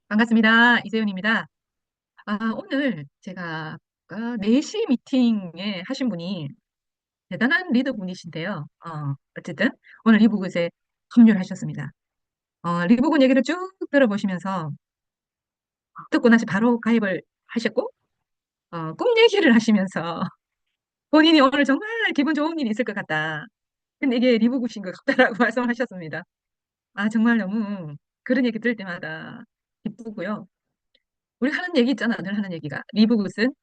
반갑습니다. 이재윤입니다. 오늘 제가 4시 미팅에 하신 분이 대단한 리더분이신데요. 어쨌든 오늘 리브굿에 합류를 하셨습니다. 리브굿 얘기를 쭉 들어보시면서 듣고 나서 바로 가입을 하셨고, 꿈 얘기를 하시면서 본인이 오늘 정말 기분 좋은 일이 있을 것 같다. 근데 이게 리브굿인 것 같다라고 말씀하셨습니다. 정말 너무 그런 얘기 들을 때마다 기쁘고요. 우리 하는 얘기 있잖아, 늘 하는 얘기가. 리브굿은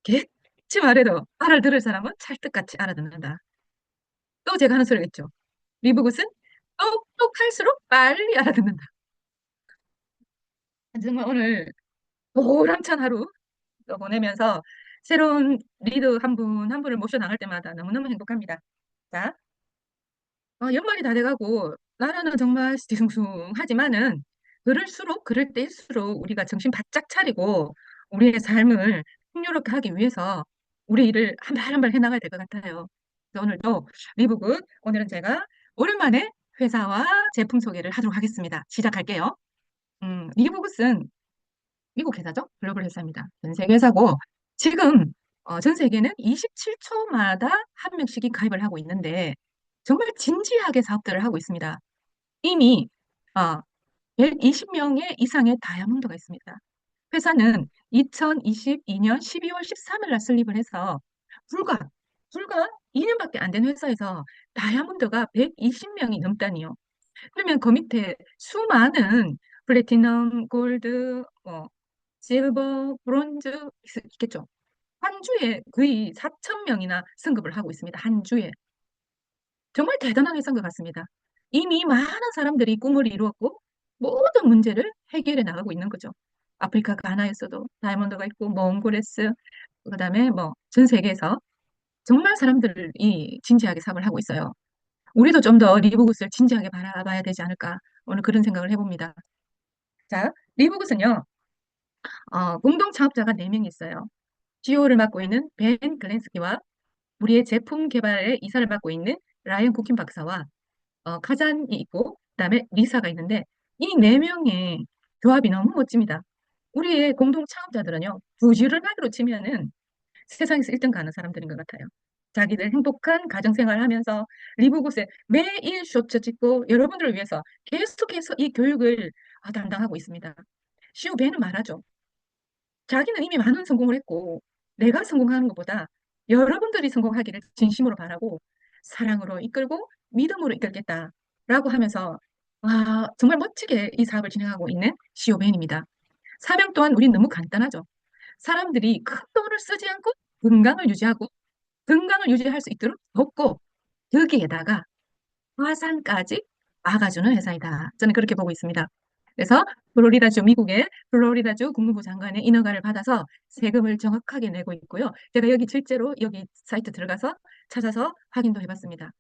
개치 말해도 알아들을 사람은 찰떡같이 알아듣는다. 또 제가 하는 소리가 있죠. 리브굿은 똑똑할수록 빨리 알아듣는다. 정말 오늘 보람찬 하루 또 보내면서 새로운 리더 한 분 한 분을 모셔 나갈 때마다 너무너무 행복합니다. 자, 연말이 다 돼가고 나라는 정말 뒤숭숭하지만은 그럴 때일수록 우리가 정신 바짝 차리고 우리의 삶을 풍요롭게 하기 위해서 우리 일을 한 발 한 발 해나가야 될 것 같아요. 그래서 오늘도 리브굿 오늘은 제가 오랜만에 회사와 제품 소개를 하도록 하겠습니다. 시작할게요. 리브굿은 미국 회사죠. 글로벌 회사입니다. 전 세계 회사고 지금 전 세계는 27초마다 한 명씩이 가입을 하고 있는데 정말 진지하게 사업들을 하고 있습니다. 이미 120명의 이상의 다이아몬드가 있습니다. 회사는 2022년 12월 13일 날 설립을 해서 불과 불과 2년밖에 안 된 회사에서 다이아몬드가 120명이 넘다니요. 그러면 그 밑에 수많은 플래티넘, 골드, 실버, 브론즈 있겠죠. 한 주에 거의 4천 명이나 승급을 하고 있습니다. 한 주에. 정말 대단하게 쓴 것 같습니다. 이미 많은 사람들이 꿈을 이루었고 모든 문제를 해결해 나가고 있는 거죠. 아프리카가 하나였어도 다이아몬드가 있고 몽골레스 그다음에 뭐 전 세계에서 정말 사람들이 진지하게 사업을 하고 있어요. 우리도 좀 더 리브굿을 진지하게 바라봐야 되지 않을까 오늘 그런 생각을 해봅니다. 자, 리브굿은요 공동 창업자가 4명이 있어요. CEO를 맡고 있는 벤 글렌스키와 우리의 제품 개발의 이사를 맡고 있는 라이언 쿠킨 박사와 카잔이 있고 그다음에 리사가 있는데 이 4명의 조합이 너무 멋집니다. 우리의 공동 창업자들은요. 부지런하기로 치면은 세상에서 1등 가는 사람들인 것 같아요. 자기들 행복한 가정생활을 하면서 리브곳에 매일 쇼츠 찍고 여러분들을 위해서 계속해서 이 교육을 담당하고 있습니다. 시우 배는 말하죠. 자기는 이미 많은 성공을 했고 내가 성공하는 것보다 여러분들이 성공하기를 진심으로 바라고 사랑으로 이끌고 믿음으로 이끌겠다라고 하면서 정말 멋지게 이 사업을 진행하고 있는 시오벤입니다. 사명 또한 우린 너무 간단하죠. 사람들이 큰 돈을 쓰지 않고 건강을 유지할 수 있도록 돕고 여기에다가 화산까지 막아주는 회사이다. 저는 그렇게 보고 있습니다. 그래서 미국의 플로리다주 국무부 장관의 인허가를 받아서 세금을 정확하게 내고 있고요. 제가 여기 실제로 여기 사이트 들어가서 찾아서 확인도 해봤습니다.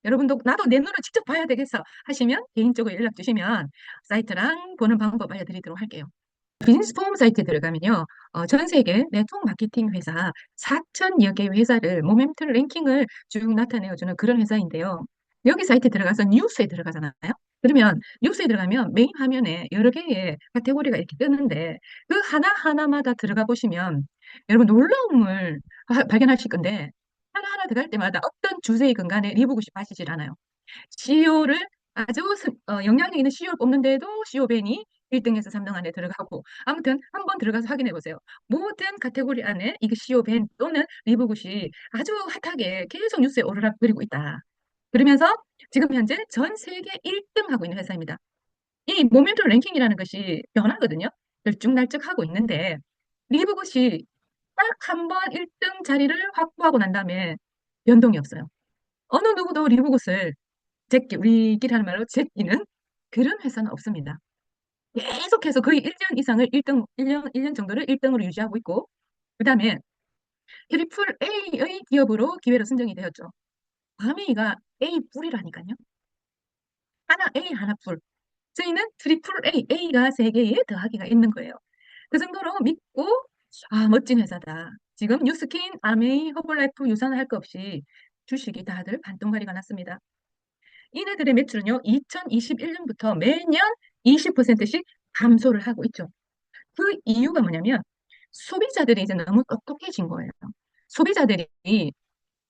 여러분도 나도 내 눈으로 직접 봐야 되겠어 하시면 개인적으로 연락 주시면 사이트랑 보는 방법 알려드리도록 할게요. 비즈니스 포럼 사이트에 들어가면요. 전 세계 네트워크 마케팅 회사 4천여 개의 회사를 모멘텀 랭킹을 쭉 나타내어주는 그런 회사인데요. 여기 사이트에 들어가서 뉴스에 들어가잖아요. 그러면 뉴스에 들어가면 메인 화면에 여러 개의 카테고리가 이렇게 뜨는데 그 하나하나마다 들어가 보시면 여러분 놀라움을 발견하실 건데 하나하나 들어갈 때마다 어떤 주제의 근간에 리브굿이 빠지질 않아요. CEO를 영향력 있는 CEO를 뽑는데도 CEO 벤이 1등에서 3등 안에 들어가고 아무튼 한번 들어가서 확인해 보세요. 모든 카테고리 안에 이게 CEO 벤 또는 리브굿이 아주 핫하게 계속 뉴스에 오르락거리고 있다. 그러면서 지금 현재 전 세계 1등 하고 있는 회사입니다. 이 모멘텀 랭킹이라는 것이 변하거든요. 들쭉날쭉하고 있는데 리브굿이 딱 한 번 1등 자리를 확보하고 난 다음에 변동이 없어요. 어느 누구도 리브굿을 우리끼리 하는 말로 제끼는 그런 회사는 없습니다. 계속해서 거의 1년 이상을 1등, 1년 정도를 1등으로 유지하고 있고, 그 다음에 트리플 A의 기업으로 기회로 선정이 되었죠. 과메이가 A 뿔이라니까요. 하나 A, 하나 뿔. 저희는 트리플 A, A가 세 개의 더하기가 있는 거예요. 그 정도로 믿고, 멋진 회사다. 지금 뉴스킨, 아메이, 허블라이프 유산을 할 것 없이 주식이 다들 반동가리가 났습니다. 이네들의 매출은요, 2021년부터 매년 20%씩 감소를 하고 있죠. 그 이유가 뭐냐면 소비자들이 이제 너무 똑똑해진 거예요. 소비자들이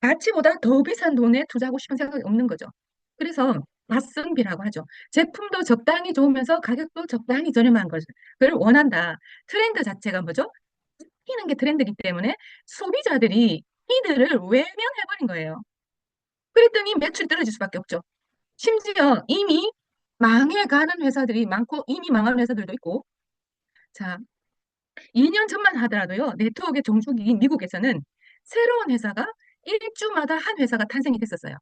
가치보다 더 비싼 돈에 투자하고 싶은 생각이 없는 거죠. 그래서 가성비라고 하죠. 제품도 적당히 좋으면서 가격도 적당히 저렴한 것을 원한다. 트렌드 자체가 뭐죠? 웃기는 게 트렌드이기 때문에 소비자들이 이들을 외면해버린 거예요. 그랬더니 매출이 떨어질 수밖에 없죠. 심지어 이미 망해가는 회사들이 많고 이미 망한 회사들도 있고 자, 2년 전만 하더라도요. 네트워크의 종족인 미국에서는 새로운 회사가 일주마다 한 회사가 탄생이 됐었어요.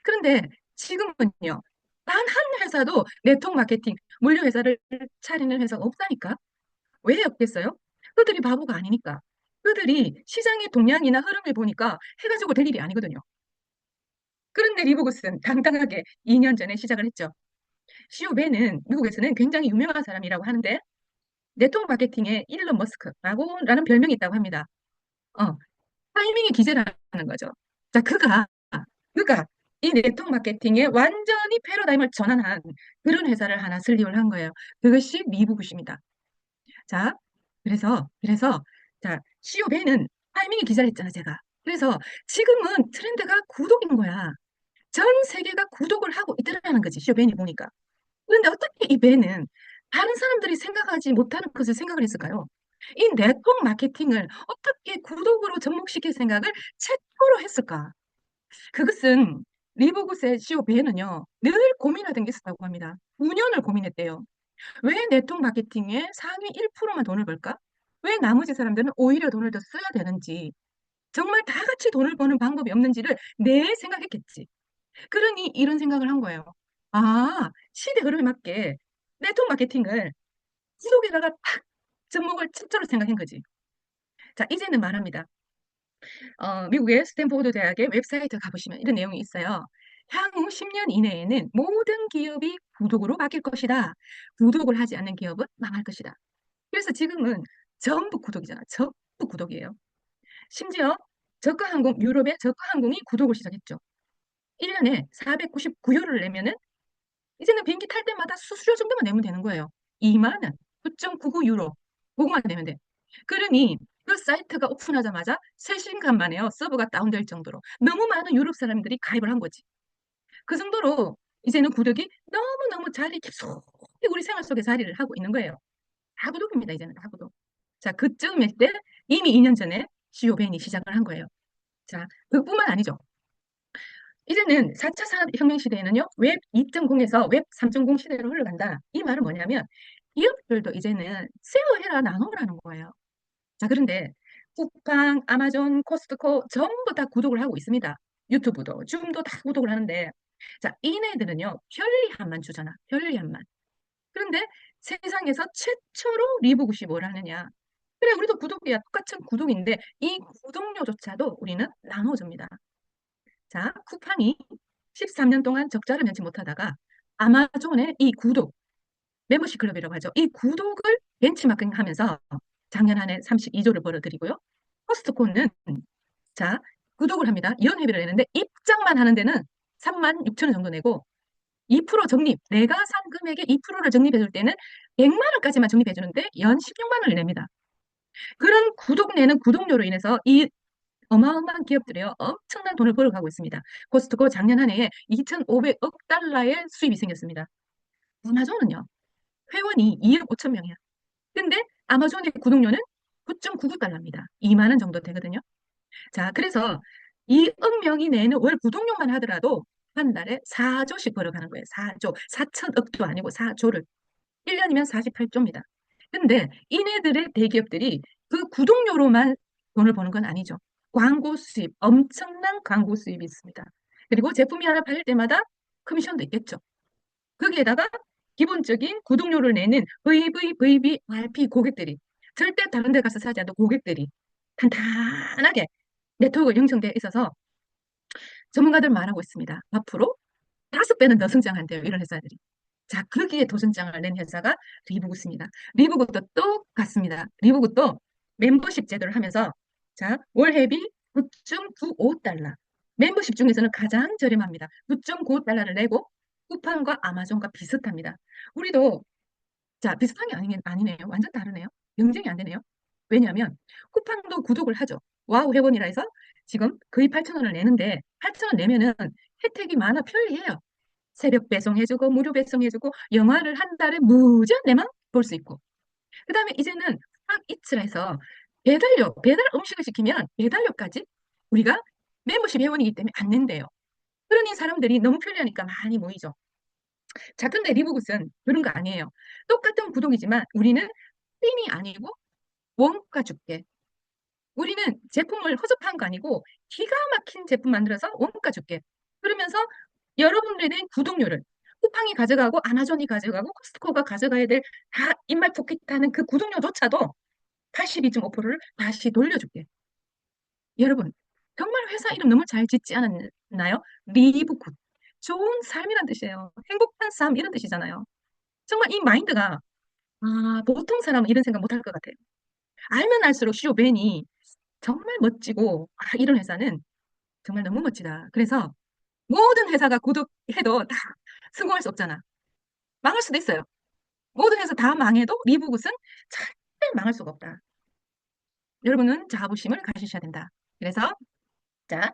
그런데 지금은요. 단 한 회사도 네트워크 마케팅, 물류 회사를 차리는 회사가 없다니까. 왜 없겠어요? 그들이 바보가 아니니까. 그들이 시장의 동향이나 흐름을 보니까 해가지고 될 일이 아니거든요. 그런데 리보그스는 당당하게 2년 전에 시작을 했죠. 시오벤은 미국에서는 굉장히 유명한 사람이라고 하는데 네트워크 마케팅의 일론 머스크라는 별명이 있다고 합니다. 어, 타이밍이 기재라는 거죠. 자, 그가 이 네트워크 마케팅에 완전히 패러다임을 전환한 그런 회사를 하나 설립을 한 거예요. 그것이 리브굿입니다. 자, 그래서, 자, CEO배는 타이밍이 기절했잖아, 제가. 그래서 지금은 트렌드가 구독인 거야. 전 세계가 구독을 하고 있더라는 거지, CEO배이 보니까. 그런데 어떻게 이 배는 다른 사람들이 생각하지 못하는 것을 생각을 했을까요? 이 네트워크 마케팅을 어떻게 구독으로 접목시킬 생각을 최초로 했을까? 그것은 리보그스의 CEO 배는요, 늘 고민하던 게 있었다고 합니다. 9년을 고민했대요. 왜 네트워크 마케팅에 상위 1%만 돈을 벌까? 왜 나머지 사람들은 오히려 돈을 더 써야 되는지, 정말 다 같이 돈을 버는 방법이 없는지를 내 생각했겠지. 그러니 이런 생각을 한 거예요. 아, 시대 흐름에 맞게 네트워크 마케팅을 구독에다가 탁 접목을 최초로 생각한 거지. 자, 이제는 말합니다. 미국의 스탠포드 대학의 웹사이트 가보시면 이런 내용이 있어요. 향후 10년 이내에는 모든 기업이 구독으로 바뀔 것이다. 구독을 하지 않는 기업은 망할 것이다. 그래서 지금은 전부 구독이잖아. 전부 구독이에요. 심지어 저가항공, 유럽의 저가항공이 구독을 시작했죠. 1년에 499유로를 내면은 이제는 비행기 탈 때마다 수수료 정도만 내면 되는 거예요. 2만 원, 9.99유로. 그거만 내면 돼. 그러니 그 사이트가 오픈하자마자 3시간 만에요. 서버가 다운될 정도로 너무 많은 유럽 사람들이 가입을 한 거지. 그 정도로 이제는 구독이 너무너무 자리 깊숙이 우리 생활 속에 자리를 하고 있는 거예요. 다 구독입니다. 이제는 다 구독. 자, 그쯤일 때 이미 2년 전에 시오벤이 시작을 한 거예요. 자, 그뿐만 아니죠. 이제는 4차 산업혁명 시대에는요, 웹 2.0에서 웹 3.0 시대로 흘러간다. 이 말은 뭐냐면, 기업들도 이제는 세어해라 나눠라는 거예요. 자, 그런데 쿠팡, 아마존, 코스트코 전부 다 구독을 하고 있습니다. 유튜브도, 줌도 다 구독을 하는데, 자, 이네들은요, 편리함만 주잖아. 편리함만. 그런데 세상에서 최초로 리보굿이 뭘 하느냐. 그래, 우리도 구독이야. 똑같은 구독인데, 이 구독료조차도 우리는 나눠줍니다. 자, 쿠팡이 13년 동안 적자를 면치 못하다가 아마존의 이 구독, 멤버십 클럽이라고 하죠. 이 구독을 벤치마킹 하면서 작년 한 해 32조를 벌어들이고요. 코스트코는 자, 구독을 합니다. 연회비를 내는데 입장만 하는 데는 3만 6천 원 정도 내고 2% 적립, 내가 산 금액의 2%를 적립해 줄 때는 100만 원까지만 적립해 주는데 연 16만 원을 냅니다. 그런 구독 내는 구독료로 인해서 이 어마어마한 기업들이요. 엄청난 돈을 벌어가고 있습니다. 코스트코 작년 한 해에 2,500억 달러의 수입이 생겼습니다. 아마존은요. 회원이 2억 5천 명이야. 근데 아마존의 구독료는 9.99달러입니다. 2만 원 정도 되거든요. 자, 그래서 2억 명이 내는 월 구독료만 하더라도 한 달에 4조씩 벌어가는 거예요. 4조. 4천억도 아니고 4조를. 1년이면 48조입니다. 근데 이네들의 대기업들이 그 구독료로만 돈을 버는 건 아니죠. 광고 수입, 엄청난 광고 수입이 있습니다. 그리고 제품이 하나 팔릴 때마다 커미션도 있겠죠. 거기에다가 기본적인 구독료를 내는 VVVVIP 고객들이 절대 다른 데 가서 사지 않는 고객들이 탄탄하게 네트워크가 형성되어 있어서 전문가들 말하고 있습니다. 앞으로 5배는 더 성장한대요. 이런 회사들이. 자, 거기에 도전장을 낸 회사가 리브굿입니다. 리브굿도 똑같습니다. 리브굿도 멤버십 제도를 하면서 자, 월회비 9.95달러. 멤버십 중에서는 가장 저렴합니다. 9.95달러를 내고 쿠팡과 아마존과 비슷합니다. 우리도 자, 비슷한 게 아니네요. 완전 다르네요. 경쟁이 안 되네요. 왜냐하면 쿠팡도 구독을 하죠. 와우 회원이라 해서 지금 거의 8,000원을 내는데 8,000원 내면은 혜택이 많아 편리해요. 새벽 배송해주고 무료 배송해주고 영화를 한 달에 무제한 내만 볼 수 있고 그다음에 이제는 팡이츠라 해서 배달 음식을 시키면 배달료까지 우리가 멤버십 회원이기 때문에 안 낸대요. 그러니 사람들이 너무 편리하니까 많이 모이죠. 자, 근데 리브굿은 그런 거 아니에요. 똑같은 구독이지만 우리는 핀이 아니고 원가 줄게. 우리는 제품을 허접한 거 아니고 기가 막힌 제품 만들어서 원가 줄게. 그러면서 여러분들에 대한 구독료를 쿠팡이 가져가고 아마존이 가져가고 코스트코가 가져가야 될 다 입맛 좋겠다는 그 구독료조차도 82.5%를 다시 돌려줄게. 여러분, 정말 회사 이름 너무 잘 짓지 않았나요? 리브굿. 좋은 삶이란 뜻이에요. 행복한 삶 이런 뜻이잖아요. 정말 이 마인드가 보통 사람은 이런 생각 못 할 것 같아요. 알면 알수록 쇼벤이 정말 멋지고 이런 회사는 정말 너무 멋지다. 그래서 모든 회사가 구독해도 다 성공할 수 없잖아. 망할 수도 있어요. 모든 회사 다 망해도 리브굿은 절대 망할 수가 없다. 여러분은 자부심을 가지셔야 된다. 그래서 자,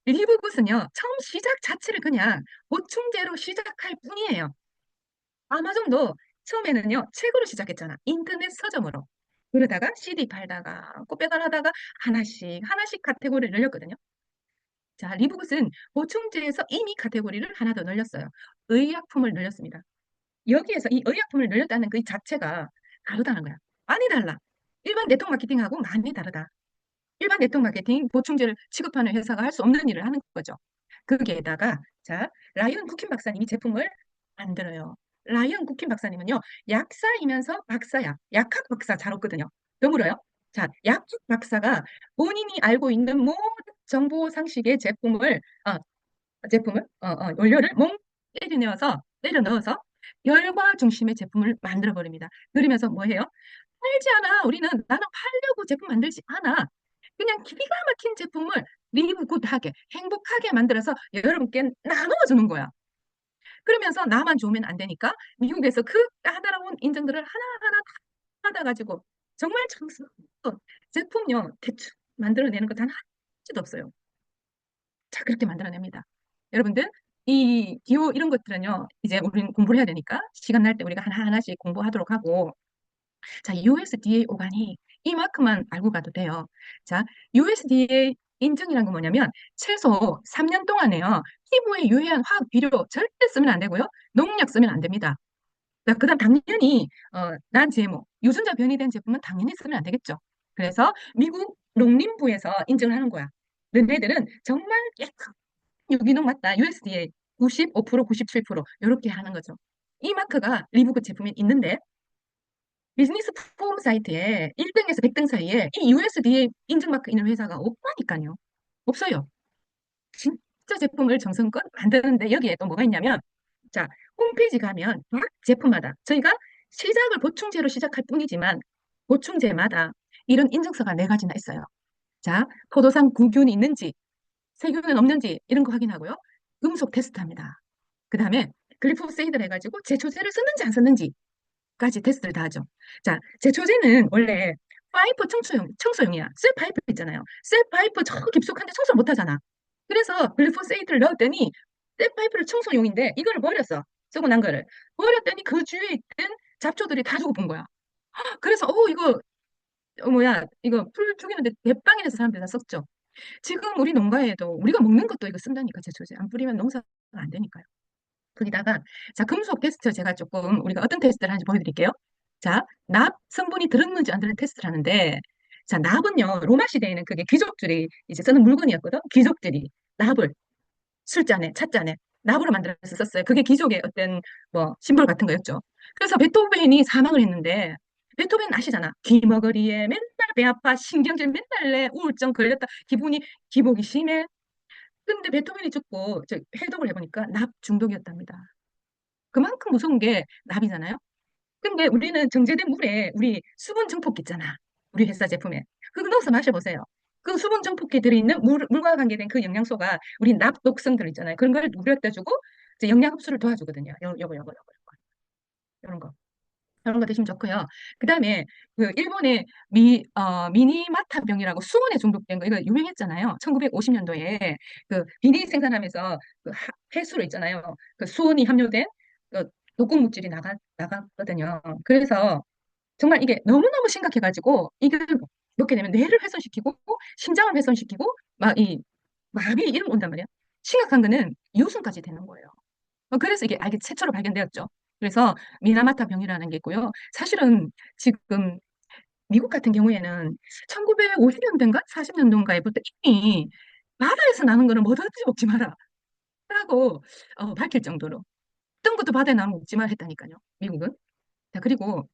리브굿은요, 처음 시작 자체를 그냥 보충제로 시작할 뿐이에요. 아마존도 처음에는요, 책으로 시작했잖아. 인터넷 서점으로. 그러다가 CD 팔다가 꽃배달하다가 하나씩 카테고리를 늘렸거든요. 자, 리브굿은 보충제에서 이미 카테고리를 하나 더 늘렸어요. 의약품을 늘렸습니다. 여기에서 이 의약품을 늘렸다는 그 자체가 다르다는 거야. 많이 달라. 일반 네트워크 마케팅하고 많이 다르다. 일반 네트워크 마케팅 보충제를 취급하는 회사가 할 수 없는 일을 하는 거죠. 거기에다가 자, 라이언 쿠킨 박사님이 제품을 만들어요. 라이언 쿠킨 박사님은요, 약사이면서 박사야. 약학 박사 잘 없거든요. 너무러요. 자, 약학 박사가 본인이 알고 있는 모든 정보 상식의 원료를 몽 때려 넣어서 열과 중심의 제품을 만들어 버립니다. 그러면서 뭐 해요? 팔지 않아. 나는 팔려고 제품 만들지 않아. 그냥 기가 막힌 제품을 리뷰 굿하게 행복하게 만들어서 여러분께 나눠 주는 거야. 그러면서 나만 좋으면 안 되니까 미국에서 그 까다로운 인증들을 하나하나 다 받아가지고 정말 장스러운 제품요 대충 만들어내는 거 단 한 가지도 없어요. 자, 그렇게 만들어냅니다. 여러분들, 이 기호 이런 것들은요, 이제 우리는 공부를 해야 되니까 시간 날 때 우리가 하나하나씩 공부하도록 하고, 자, USDA 오가닉 이만큼만 알고 가도 돼요. 자, USDA 인증이란 건 뭐냐면 최소 3년 동안에요. 피부에 유해한 화학 비료 절대 쓰면 안 되고요. 농약 쓰면 안 됩니다. 그다음 당연히 난 GMO 유전자 변이된 제품은 당연히 쓰면 안 되겠죠. 그래서 미국 농림부에서 인증을 하는 거야. 너네들은 정말 깨끗 유기농 맞다. USDA 95%, 97% 이렇게 하는 거죠. 이 마크가 리브굿 제품에 있는데 비즈니스 포럼 사이트에 1등에서 100등 사이에 이 USDA 인증 마크 있는 회사가 없다니까요. 없어요. 진짜 제품을 정성껏 만드는데 여기에 또 뭐가 있냐면 자, 홈페이지 가면 각 제품마다 저희가 시작을 보충제로 시작할 뿐이지만 보충제마다 이런 인증서가 4가지나 있어요. 자, 포도당 구균이 있는지 세균은 없는지 이런 거 확인하고요. 음속 테스트합니다. 그 다음에 글리포세이드를 해가지고 제초제를 썼는지 안 썼는지까지 테스트를 다 하죠. 자, 제초제는 원래 파이프 청소용이야. 셀 파이프 있잖아요. 셀 파이프 저 깊숙한데 청소 못 하잖아. 그래서 글리포세이드를 넣었더니 셀 파이프를 청소용인데 이거를 버렸어. 쓰고 난 거를. 버렸더니 그 주위에 있던 잡초들이 다 죽어본 거야. 그래서 이거 이거 풀 죽이는데 대빵이 돼서 사람들이 다 썼죠. 지금 우리 농가에도 우리가 먹는 것도 이거 쓴다니까 제초제 안 뿌리면 농사가 안 되니까요. 거기다가 자 금속 테스트 제가 조금 우리가 어떤 테스트를 하는지 보여드릴게요. 자, 납 성분이 들었는지 안 들었는지 테스트를 하는데 자, 납은요 로마 시대에는 그게 귀족들이 이제 쓰는 물건이었거든. 귀족들이 납을 술잔에 찻잔에 납으로 만들어서 썼어요. 그게 귀족의 어떤 뭐 심볼 같은 거였죠. 그래서 베토벤이 사망을 했는데 베토벤 아시잖아. 귀머거리에 맨날 배 아파 신경질 맨날 내 우울증 걸렸다 기복이 심해. 근데 베토벤이 죽고 해독을 해보니까 납 중독이었답니다. 그만큼 무서운 게 납이잖아요. 근데 우리는 정제된 물에 우리 수분 정폭기 있잖아. 우리 회사 제품에. 그거 넣어서 마셔보세요. 그 수분 정폭기에 들어있는 물과 관계된 그 영양소가 우리 납 독성들 있잖아요. 그런 걸 누렸다주고 이제 영양 흡수를 도와주거든요. 요거. 이런 거. 그런 거 드시면 좋고요. 그다음에 그 일본의 미니마타병이라고 수은에 중독된 거 이거 유명했잖아요. 1950년도에 그 비닐 생산하면서 그 폐수로 있잖아요. 그 수은이 함유된 그 독극 물질이 나갔거든요. 그래서 정말 이게 너무너무 심각해가지고 이걸 먹게 되면 뇌를 훼손시키고 심장을 훼손시키고 막 이 마비 이런 거 온단 말이야. 심각한 거는 이웃순까지 되는 거예요. 그래서 이게 알게 최초로 발견되었죠. 그래서 미나마타 병이라는 게 있고요. 사실은 지금 미국 같은 경우에는 1950년대인가 40년도인가에부터 이미 바다에서 나는 거는 뭐든지 먹지 마라 라고 밝힐 정도로 어떤 것도 바다에 나는 거 먹지 마 했다니까요. 미국은. 자, 그리고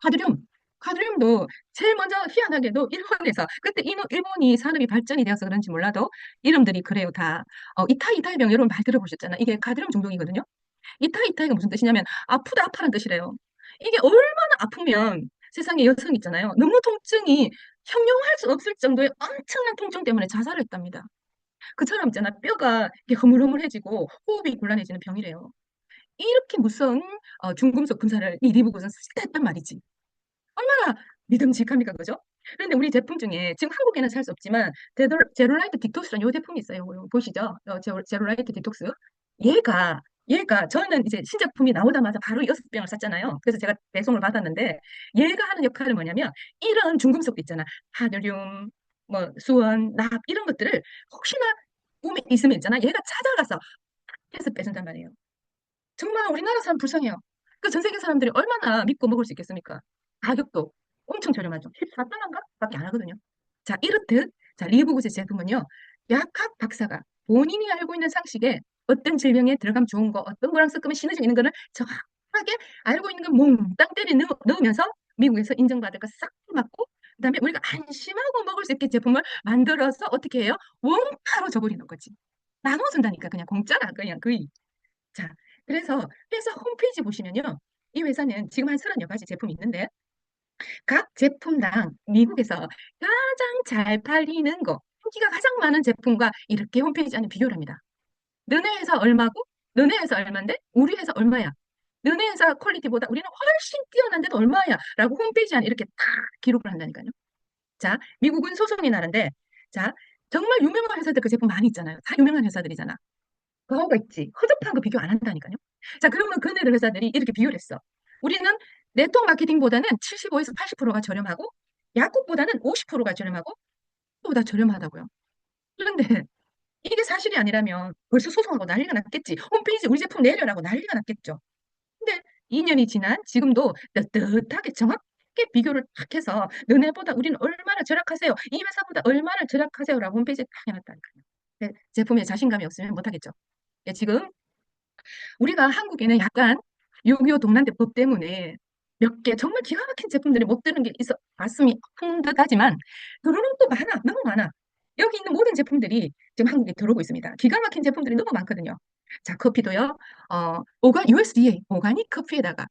카드뮴. 카드뮴도 제일 먼저 희한하게도 일본에서 그때 일본이 산업이 발전이 되어서 그런지 몰라도 이름들이 그래요 다. 이타이타이병 여러분 많이 들어보셨잖아. 이게 카드뮴 중독이거든요. 이타이타이가 무슨 뜻이냐면 아프다 아파라는 뜻이래요. 이게 얼마나 아프면 세상에 여성 있잖아요. 너무 통증이 형용할 수 없을 정도의 엄청난 통증 때문에 자살을 했답니다. 그처럼 있잖아. 뼈가 이렇게 허물허물해지고 호흡이 곤란해지는 병이래요. 이렇게 무서운 중금속 분사를 이 리브굿은 했단 말이지. 얼마나 믿음직합니까, 그죠? 그런데 우리 제품 중에 지금 한국에는 살 수 없지만 제로라이트 딕톡스라는 요 제품이 있어요. 요 보시죠? 제로라이트 딕톡스. 얘가 저는 이제 신제품이 나오자마자 바로 6병을 샀잖아요. 그래서 제가 배송을 받았는데 얘가 하는 역할은 뭐냐면 이런 중금속도 있잖아. 하드듐, 뭐 수원, 납 이런 것들을 혹시나 몸에 있으면 있잖아. 얘가 찾아가서 해서 빼준단 말이에요. 정말 우리나라 사람 불쌍해요. 그 전 세계 사람들이 얼마나 믿고 먹을 수 있겠습니까? 가격도 엄청 저렴하죠. 14만 원가? 밖에 안 하거든요. 자, 이렇듯, 자, 리브구스 제품은요, 약학 박사가 본인이 알고 있는 상식에 어떤 질병에 들어가면 좋은 거, 어떤 거랑 섞으면 시너지 있는 거를 정확하게 알고 있는 걸 몽땅 때려 넣으면서 미국에서 인정받을 거 싹 맞고, 그다음에 우리가 안심하고 먹을 수 있게 제품을 만들어서 어떻게 해요? 원가로 줘버리는 거지. 나눠준다니까, 그냥 공짜라, 그냥 거의. 자, 그래서 회사 홈페이지 보시면요. 이 회사는 지금 한 30여 가지 제품이 있는데 각 제품당 미국에서 가장 잘 팔리는 거, 인기가 가장 많은 제품과 이렇게 홈페이지 안에 비교를 합니다. 너네 회사 얼마고? 너네 회사 얼마인데? 우리 회사 얼마야? 너네 회사 퀄리티보다 우리는 훨씬 뛰어난데도 얼마야? 라고 홈페이지 안에 이렇게 다 기록을 한다니까요. 자, 미국은 소송이 나는데 자, 정말 유명한 회사들 그 제품 많이 있잖아요. 다 유명한 회사들이잖아. 그거가 있지. 허접한 거 비교 안 한다니까요. 자, 그러면 그네들 회사들이 이렇게 비교를 했어. 우리는 네트워크 마케팅보다는 75에서 80%가 저렴하고 약국보다는 50%가 저렴하고 보다 저렴하다고요. 그런데 이게 사실이 아니라면 벌써 소송하고 난리가 났겠지. 홈페이지 우리 제품 내려라고 난리가 났겠죠. 근데 2년이 지난 지금도 떳떳하게 정확하게 비교를 딱 해서 너네보다 우리는 얼마나 절약하세요. 이 회사보다 얼마나 절약하세요라고 홈페이지에 딱 해놨다니까요. 제품에 자신감이 없으면 못하겠죠. 지금 우리가 한국에는 약간 6.25 동란대법 때문에 몇 개 정말 기가 막힌 제품들이 못 드는 게 있어 가슴이 아픈 듯하지만 들어오는 또 많아 너무 많아 여기 있는 모든 제품들이 지금 한국에 들어오고 있습니다. 기가 막힌 제품들이 너무 많거든요. 자 커피도요 USDA 오가닉 커피에다가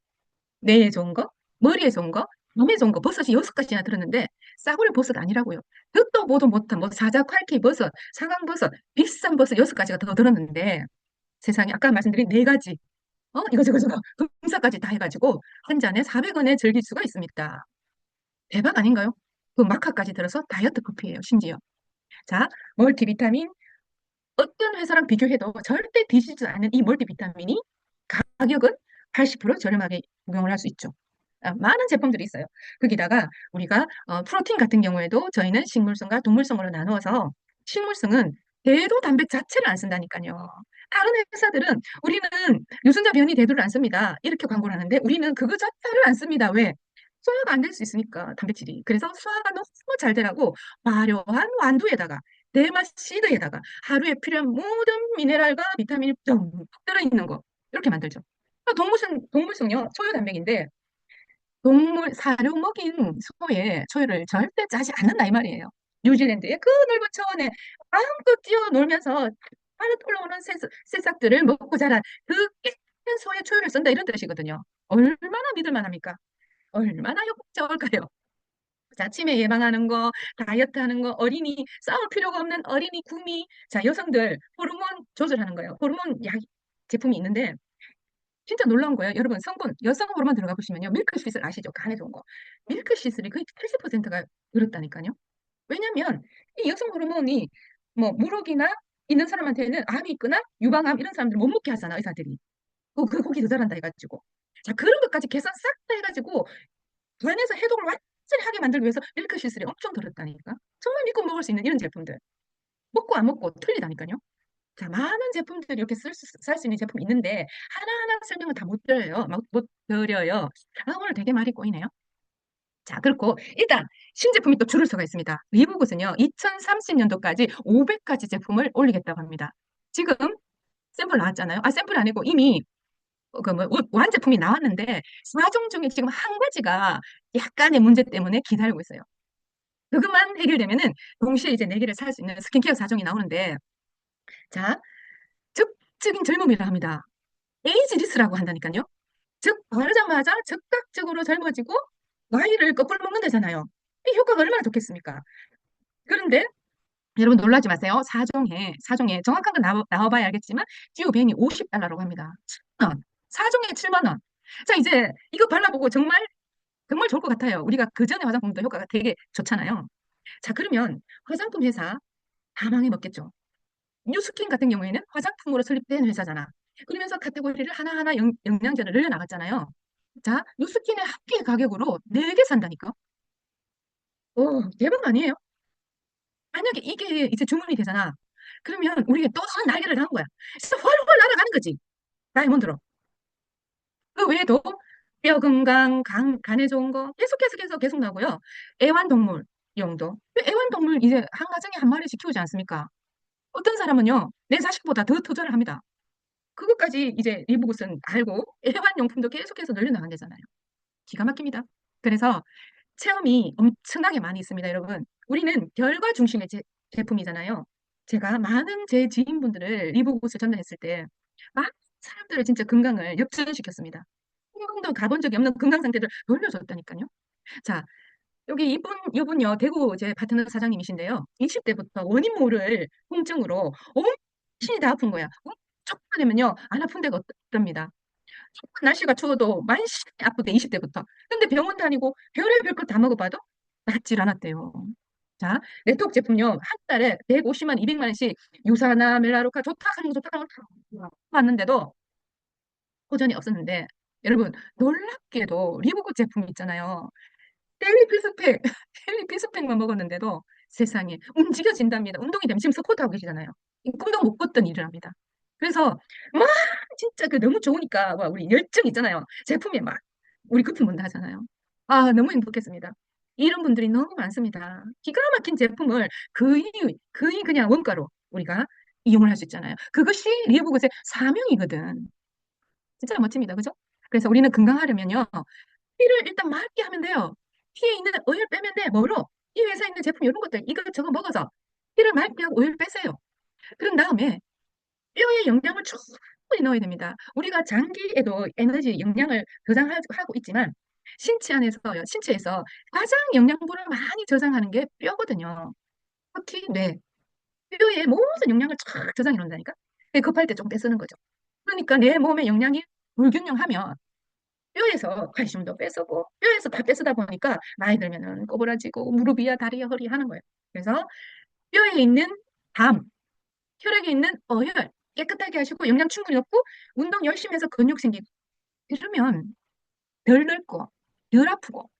뇌에 좋은 거 머리에 좋은 거 몸에 좋은 거 버섯이 6가지나 들었는데 싸구려 버섯 아니라고요. 듣도 보도 못한 뭐 사자 콸키 버섯 상황버섯 비싼 버섯 6가지가 더 들었는데 세상에 아까 말씀드린 4가지 이거 저거 저거 동사까지 다 해가지고 한 잔에 400원에 즐길 수가 있습니다. 대박 아닌가요? 그 마카까지 들어서 다이어트 커피예요, 심지어. 자, 멀티비타민 어떤 회사랑 비교해도 절대 뒤지지 않는 이 멀티비타민이 가격은 80% 저렴하게 구경을 할 수 있죠. 많은 제품들이 있어요. 거기다가 우리가 프로틴 같은 경우에도 저희는 식물성과 동물성으로 나누어서 식물성은 대도 단백 자체를 안 쓴다니까요. 다른 회사들은 우리는 유전자 변이 대두를 안 씁니다. 이렇게 광고를 하는데 우리는 그거 자체를 안 씁니다. 왜? 소화가 안 될 수 있으니까 단백질이. 그래서 소화가 너무 잘 되라고 화려한 완두에다가 대맛 시드에다가 하루에 필요한 모든 미네랄과 비타민이 듬뿍 들어있는 거 이렇게 만들죠. 동물성요 소유 단백인데 동물 사료 먹인 소의 초유를 절대 짜지 않는다 이 말이에요. 뉴질랜드의 그 넓은 초원에 마음껏 뛰어놀면서 하늘 올라오는 새싹들을 먹고 자란 그 깨끗한 소의 초유를 쓴다 이런 뜻이거든요. 얼마나 믿을 만합니까? 얼마나 효과적일까요? 자, 치매 예방하는 거, 다이어트 하는 거, 어린이 싸울 필요가 없는 어린이 구미. 자, 여성들 호르몬 조절하는 거예요. 호르몬 약 제품이 있는데 진짜 놀라운 거예요. 여러분, 성분, 여성 호르몬 들어가 보시면요. 밀크시슬 아시죠? 간에 좋은 거. 밀크시슬이 거의 80%가 들었다니까요. 왜냐면 이 여성 호르몬이 뭐 무럭이나 있는 사람한테는 암이 있거나 유방암 이런 사람들 못 먹게 하잖아, 의사들이. 그 고기 더 잘한다 해가지고. 자, 그런 것까지 계산 싹 다 해가지고 간에서 해독을 완전히 하게 만들기 위해서 밀크시슬이 엄청 들었다니까. 정말 믿고 먹을 수 있는 이런 제품들. 먹고 안 먹고 틀리다니까요. 자, 많은 제품들이 이렇게 살 수 있는 제품이 있는데 하나하나 설명을 다 못 드려요. 못 드려요. 아, 오늘 되게 말이 꼬이네요. 자, 그렇고 일단 신제품이 또 줄을 서가 있습니다. 리보굿은요, 2030년도까지 500가지 제품을 올리겠다고 합니다. 지금 샘플 나왔잖아요. 아, 샘플 아니고 이미 그뭐 완제품이 나왔는데 4종 중에 지금 한 가지가 약간의 문제 때문에 기다리고 있어요. 그것만 해결되면은 동시에 이제 4개를 살 수 있는 스킨케어 4종이 나오는데, 자, 적적인 젊음이라 합니다. 에이지리스라고 한다니까요. 즉 바르자마자 즉각적으로 젊어지고 나이를 거꾸로 먹는다잖아요. 이 효과가 얼마나 좋겠습니까? 그런데 여러분 놀라지 마세요. 사종에 정확한 건 나와봐야 알겠지만 듀오벤이 $50라고 합니다. 7만 원. 사종에 7만 원. 자, 이제 이거 발라보고 정말 정말 좋을 것 같아요. 우리가 그 전에 화장품도 효과가 되게 좋잖아요. 자, 그러면 화장품 회사 다 망해먹겠죠. 뉴스킨 같은 경우에는 화장품으로 설립된 회사잖아. 그러면서 카테고리를 하나하나 영양제를 늘려나갔잖아요. 자, 뉴스킨의 합계 가격으로 4개 산다니까? 대박 아니에요? 만약에 이게 이제 주문이 되잖아. 그러면 우리가 또 다른 날개를 단 거야. 진짜 훨훨 날아가는 거지. 다이아몬드로. 그 외에도 뼈 건강, 간에 좋은 거 계속 나고요. 애완동물 이용도. 애완동물 이제 한 가정에 한 마리씩 키우지 않습니까? 어떤 사람은요, 내 자식보다 더 투자를 합니다. 그것까지 이제 리브굿은 알고 애완용품도 계속해서 늘려나간대잖아요. 기가 막힙니다. 그래서 체험이 엄청나게 많이 있습니다, 여러분. 우리는 결과 중심의 제품이잖아요. 제가 많은 제 지인분들을 리브굿을 전달했을 때 많은 사람들을 진짜 건강을 역전시켰습니다. 한 번도 가본 적이 없는 건강 상태를 돌려줬다니까요. 자, 여기 이분요, 대구 제 파트너 사장님이신데요. 20대부터 원인 모를 통증으로 온신이 다 아픈 거야. 조금만 되면요, 안 아픈 데가 없답니다. 날씨가 추워도 만신이 아프대, 20대부터. 근데 병원 다니고 별의별 걸 다 먹어봐도 낫질 않았대요. 자, 네트워크 제품요, 한 달에 150만, 200만 원씩 유사나 멜라로카 좋다 하는 거 좋다 하는 거 봤는데도 호전이 없었는데, 여러분, 놀랍게도 리보그 제품 있잖아요. 텔리피스팩, 텔리피스팩만 먹었는데도 세상에 움직여진답니다. 운동이 되면 지금 스쿼트 하고 계시잖아요. 꿈도 못 꿨던 일을 합니다. 그래서 막 진짜 그 너무 좋으니까 와, 우리 열정 있잖아요. 제품에 막 우리 거품문다 하잖아요. 아, 너무 행복했습니다. 이런 분들이 너무 많습니다. 기가 막힌 제품을 거의 그냥 원가로 우리가 이용을 할 수 있잖아요. 그것이 리브굿의 사명이거든. 진짜 멋집니다. 그죠? 그래서 우리는 건강하려면요. 피를 일단 맑게 하면 돼요. 피에 있는 오일 빼면 돼. 뭐로? 이 회사에 있는 제품 이런 것들 이것저것 먹어서 피를 맑게 하고 오일 빼세요. 그런 다음에 뼈에 영양을 충분히 넣어야 됩니다. 우리가 장기에도 에너지 영양을 저장하고 있지만 신체에서 가장 영양분을 많이 저장하는 게 뼈거든요. 특히 뇌, 뼈에 모든 영양을 쫙 저장해 놓는다니까. 급할 때 좀 떼쓰는 거죠. 그러니까 내 몸의 영양이 불균형하면 뼈에서 칼슘도 뺏어고 뼈에서 다 뺏어다 보니까 나이 들면은 꼬부라지고 무릎이야 다리야 허리 하는 거예요. 그래서 뼈에 있는 담, 혈액에 있는 어혈 깨끗하게 하시고 영양 충분히 넣고 운동 열심히 해서 근육 생기고 이러면 덜 늙고 덜 아프고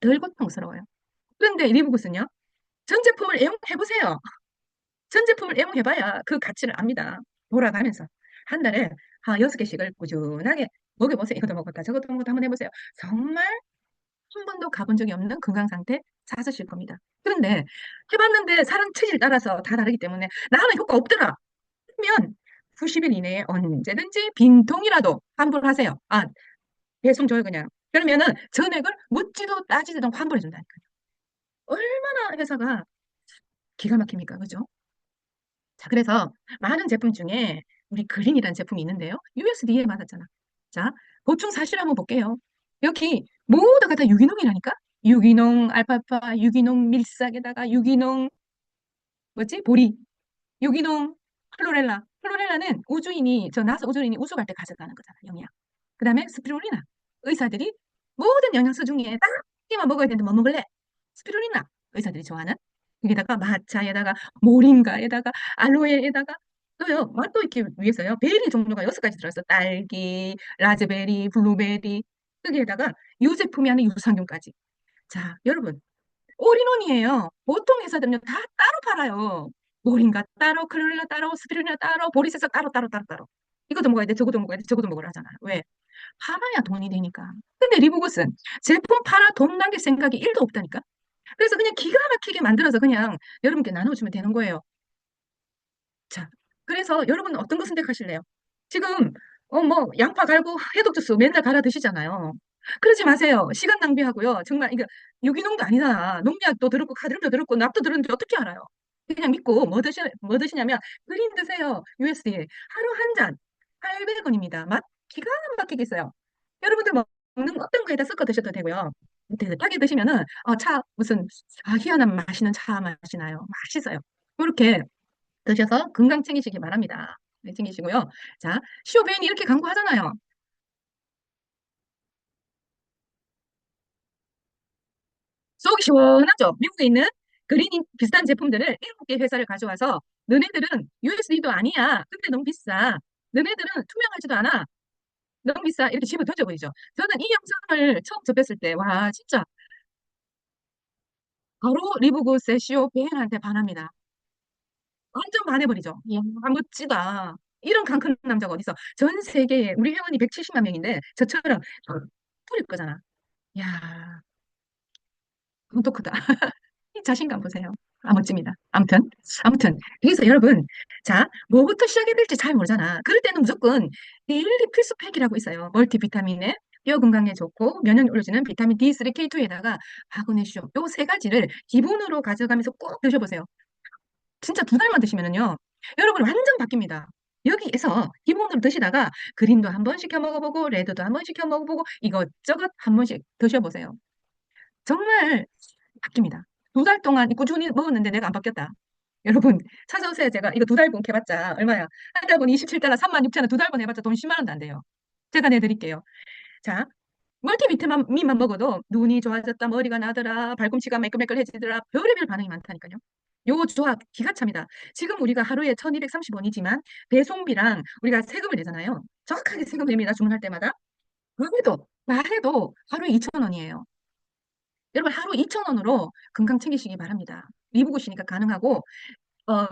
덜 고통스러워요. 그런데 리브굿은요. 전 제품을 애용해보세요. 전 제품을 애용해봐야 그 가치를 압니다. 돌아가면서 한 달에 6개씩을 꾸준하게 먹여보세요. 이것도 먹었다 저것도 먹었다 한번 해보세요. 정말 한 번도 가본 적이 없는 건강 상태 찾으실 겁니다. 그런데 해봤는데 사람 체질 따라서 다 다르기 때문에 나는 효과 없더라. 그러면 90일 이내에 언제든지 빈통이라도 환불하세요. 아, 배송 줘요 그냥. 그러면은 전액을 묻지도 따지지도 환불해 준다니까요. 얼마나 회사가 기가 막힙니까? 그죠? 자, 그래서 많은 제품 중에 우리 그린이라는 제품이 있는데요. USDA 맞았잖아. 자, 보충 사실 한번 볼게요. 여기 모두가 다 유기농이라니까? 유기농 알파파, 유기농 밀싹에다가 유기농 뭐지? 보리, 유기농 클로렐라. 클로렐라는 우주인이, 저 나사 우주인이 우주 갈 때 가져가는 거잖아, 영양. 그 다음에 스피루리나. 의사들이 모든 영양소 중에 딱 개만 먹어야 되는데 뭐 먹을래? 스피루리나. 의사들이 좋아하는. 여기다가 마차에다가 모링가에다가 알로에에다가 또요, 맛도 있기 위해서요. 베리 종류가 6가지 들어있어. 딸기, 라즈베리, 블루베리. 여기에다가 유제품이 아닌 유산균까지. 자, 여러분. 올인원이에요. 보통 회사들은요, 다 따로 팔아요. 모링가 따로, 클로렐라 따로, 스피루리나 따로, 보리새싹 따로, 따로, 따로, 따로. 이것도 먹어야 돼, 저것도 먹어야 돼, 저것도 먹으라 하잖아요. 왜? 팔아야 돈이 되니까. 근데 리보굿은 제품 팔아 돈 남길 생각이 1도 없다니까. 그래서 그냥 기가 막히게 만들어서 그냥 여러분께 나눠주면 되는 거예요. 자, 그래서 여러분은 어떤 거 선택하실래요? 지금 뭐 양파 갈고 해독 주스 맨날 갈아 드시잖아요. 그러지 마세요. 시간 낭비하고요. 정말 이거 유기농도 아니잖아. 농약도 들었고 카드름도 들었고 납도 들었는데 어떻게 알아요? 그냥 믿고 뭐 드시냐면 그린 드세요. USDA 하루 한 잔 800원입니다. 맛 기가 막히게 있어요. 여러분들 먹는 어떤 거에다 섞어 드셔도 되고요. 따게 드시면은 차 무슨 희한한 맛있는 차 맛이 나요. 맛있어요. 이렇게 드셔서 건강 챙기시기 바랍니다. 네, 챙기시고요. 자, 시오베인이 이렇게 광고하잖아요. 속이 시원하죠? 미국에 있는 그린인 비슷한 제품들을 7개 회사를 가져와서 너네들은 USD도 아니야. 근데 너무 비싸. 너네들은 투명하지도 않아. 너무 비싸. 이렇게 집어 던져버리죠. 저는 이 영상을 처음 접했을 때, 와, 진짜 바로 리브굿의 시오베인한테 반합니다. 완전 반해버리죠. 이야, 멋지다. 이런 강 큰 남자가 어딨어. 전 세계에 우리 회원이 170만 명인데 저처럼 뿌릴 거잖아. 야, 그건 또 크다. 이 자신감 보세요. 멋집니다. 아무튼. 그래서 여러분, 자, 뭐부터 시작해야 될지 잘 모르잖아. 그럴 때는 무조건 데일리 필수팩이라고 있어요. 멀티비타민에 뼈 건강에 좋고 면역력 올려주는 비타민 D3, K2에다가 마그네슘 요 세 가지를 기본으로 가져가면서 꼭 드셔보세요. 진짜 2달만 드시면은요, 여러분 완전 바뀝니다. 여기에서 기본으로 드시다가 그린도 한번 시켜 먹어보고 레드도 한번 시켜 먹어보고 이것저것 한 번씩 드셔보세요. 정말 바뀝니다. 2달 동안 꾸준히 먹었는데 내가 안 바뀌었다. 여러분 찾아오세요. 제가 이거 2달분 해봤자 얼마야? 한 달분 27달러 36,000원 2달분 해봤자 돈 10만 원도 안 돼요. 제가 내드릴게요. 자, 멀티비타민만 먹어도 눈이 좋아졌다, 머리가 나더라, 발꿈치가 매끌매끌해지더라, 별의별 반응이 많다니까요. 요 조합 기가 찹니다. 지금 우리가 하루에 1230원이지만 배송비랑 우리가 세금을 내잖아요. 정확하게 세금 냅니다. 주문할 때마다. 말해도 하루에 2,000원이에요. 여러분 하루 2,000원으로 건강 챙기시기 바랍니다. 리브굿이니까 가능하고 어,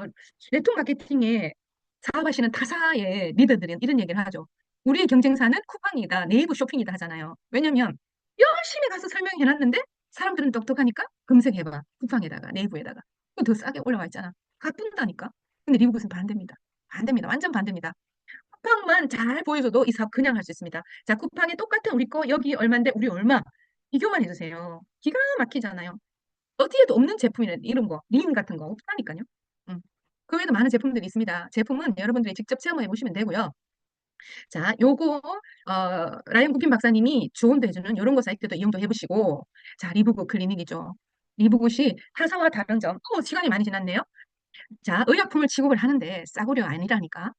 네트워크 마케팅에 사업하시는 타사의 리더들은 이런 얘기를 하죠. 우리의 경쟁사는 쿠팡이다, 네이버 쇼핑이다 하잖아요. 왜냐면 열심히 가서 설명해놨는데 사람들은 똑똑하니까 검색해봐. 쿠팡에다가 네이버에다가. 그거 더 싸게 올라와 있잖아. 가뿐다니까. 근데 리브굿은 반대입니다. 반대입니다. 완전 반대입니다. 쿠팡만 잘 보여줘도 이 사업 그냥 할 수 있습니다. 자, 쿠팡에 똑같은 우리 거 여기 얼마인데 우리 얼마 비교만 해주세요. 기가 막히잖아요. 어디에도 없는 제품이래 이런 거, 링 같은 거 없다니까요. 음. 그 외에도 많은 제품들이 있습니다. 제품은 여러분들이 직접 체험해 보시면 되고요. 자, 요거 라이언 구핀 박사님이 조언도 해주는 이런 거 사이트도 이용도 해보시고, 자, 리브굿 클리닉이죠. 리브굿이 타사와 다른 점, 시간이 많이 지났네요. 자, 의약품을 취급을 하는데 싸구려 아니라니까.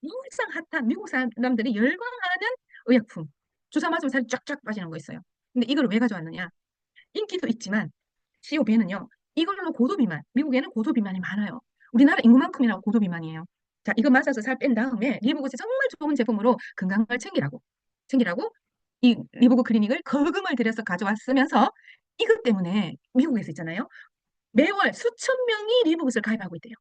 일상 핫한 미국 사람들이 열광하는 의약품. 주사 맞으면 살이 쫙쫙 빠지는 거 있어요. 근데 이걸 왜 가져왔느냐? 인기도 있지만 COPN은요. 이걸로 고도비만, 미국에는 고도비만이 많아요. 우리나라 인구만큼이나 고도비만이에요. 자, 이거 맞아서 살 뺀 다음에 리보그이 정말 좋은 제품으로 건강을 챙기라고 이 리보그 클리닉을 거금을 들여서 가져왔으면서 이것 때문에 미국에서 있잖아요. 매월 수천 명이 리보그을 가입하고 있대요.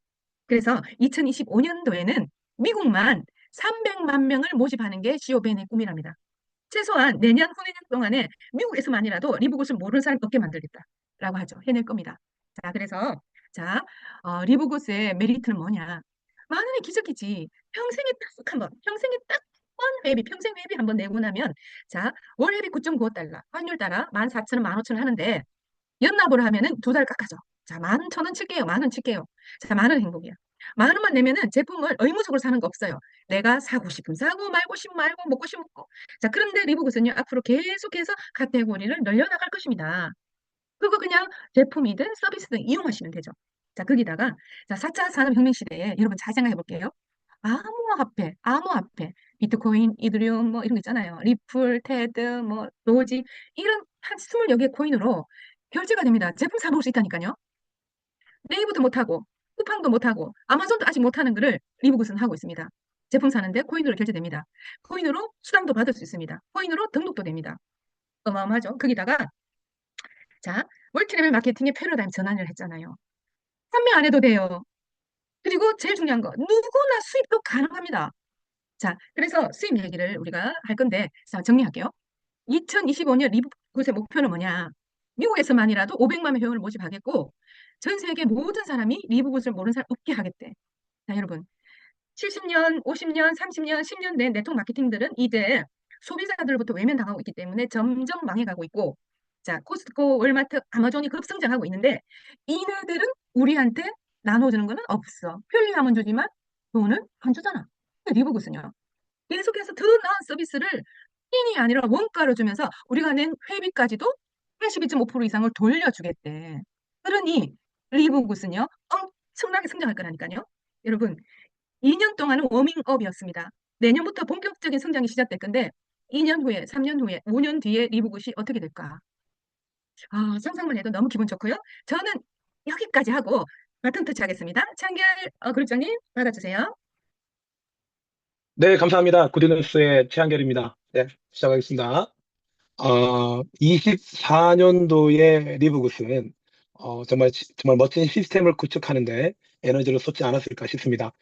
그래서 2025년도에는 미국만 300만 명을 모집하는 게 COPN의 꿈이랍니다. 최소한 내년 후내년 동안에 미국에서만이라도 리브굿을 모르는 사람이 없게 만들겠다라고 하죠. 해낼 겁니다. 자, 그래서 자, 리브굿의 메리트는 뭐냐? 만원의 기적이지. 평생에 딱 한 번, 평생에 딱 한 번 회비, 평생 회비 한 번 내고 나면 자, 월 회비 9.95달러, 환율 따라 14,000원, 15,000원 하는데 연납으로 하면은 2달 깎아줘. 자, 11,000원 칠게요. 10,000원 칠게요. 자, 10,000원 행복이야. 10,000원만 내면은 제품을 의무적으로 사는 거 없어요. 내가 사고 싶으면 사고, 말고 싶으면 말고, 먹고 싶으면 먹고. 자, 그런데 리브굿은요, 앞으로 계속해서 카테고리를 늘려나갈 것입니다. 그거 그냥 제품이든 서비스든 이용하시면 되죠. 자, 거기다가, 자, 4차 산업혁명 시대에 여러분 잘 생각해 볼게요. 암호화폐, 비트코인, 이더리움 뭐 이런 거 있잖아요. 리플, 테드, 뭐 도지 이런 한 20여 개 코인으로 결제가 됩니다. 제품 사볼 수 있다니까요. 네이버도 못하고 쿠팡도 못하고 아마존도 아직 못하는 거를 리브굿은 하고 있습니다. 제품 사는데 코인으로 결제됩니다. 코인으로 수당도 받을 수 있습니다. 코인으로 등록도 됩니다. 어마어마하죠. 거기다가 자, 멀티레벨 마케팅의 패러다임 전환을 했잖아요. 판매 안 해도 돼요. 그리고 제일 중요한 거 누구나 수입도 가능합니다. 자, 그래서 수입 얘기를 우리가 할 건데, 자, 정리할게요. 2025년 리브굿의 목표는 뭐냐? 미국에서만이라도 500만 명 회원을 모집하겠고, 전 세계 모든 사람이 리브굿을 모르는 사람 없게 하겠대. 자, 여러분. 70년, 50년, 30년, 10년 된 네트워크 마케팅들은 이제 소비자들로부터 외면당하고 있기 때문에 점점 망해가고 있고, 자, 코스트코, 월마트, 아마존이 급성장하고 있는데, 이네들은 우리한테 나눠주는 거는 없어. 편리함은 주지만 돈은 안 주잖아. 리브굿은요. 계속해서 더 나은 서비스를 이 아니라 원가로 주면서 우리가 낸 회비까지도 82.5% 이상을 돌려주겠대. 그러니 리브굿은요, 엄청나게 성장할 거라니까요. 여러분, 2년 동안은 워밍업이었습니다. 내년부터 본격적인 성장이 시작될 건데 2년 후에, 3년 후에, 5년 뒤에 리브굿이 어떻게 될까? 아, 상상만 해도 너무 기분 좋고요. 저는 여기까지 하고 바톤 터치하겠습니다. 창결 그룹장님 받아주세요. 네, 감사합니다. 구디뉴스의 최한결입니다. 네, 시작하겠습니다. 24년도에 리브굿은 정말 멋진 시스템을 구축하는데 에너지를 쏟지 않았을까 싶습니다.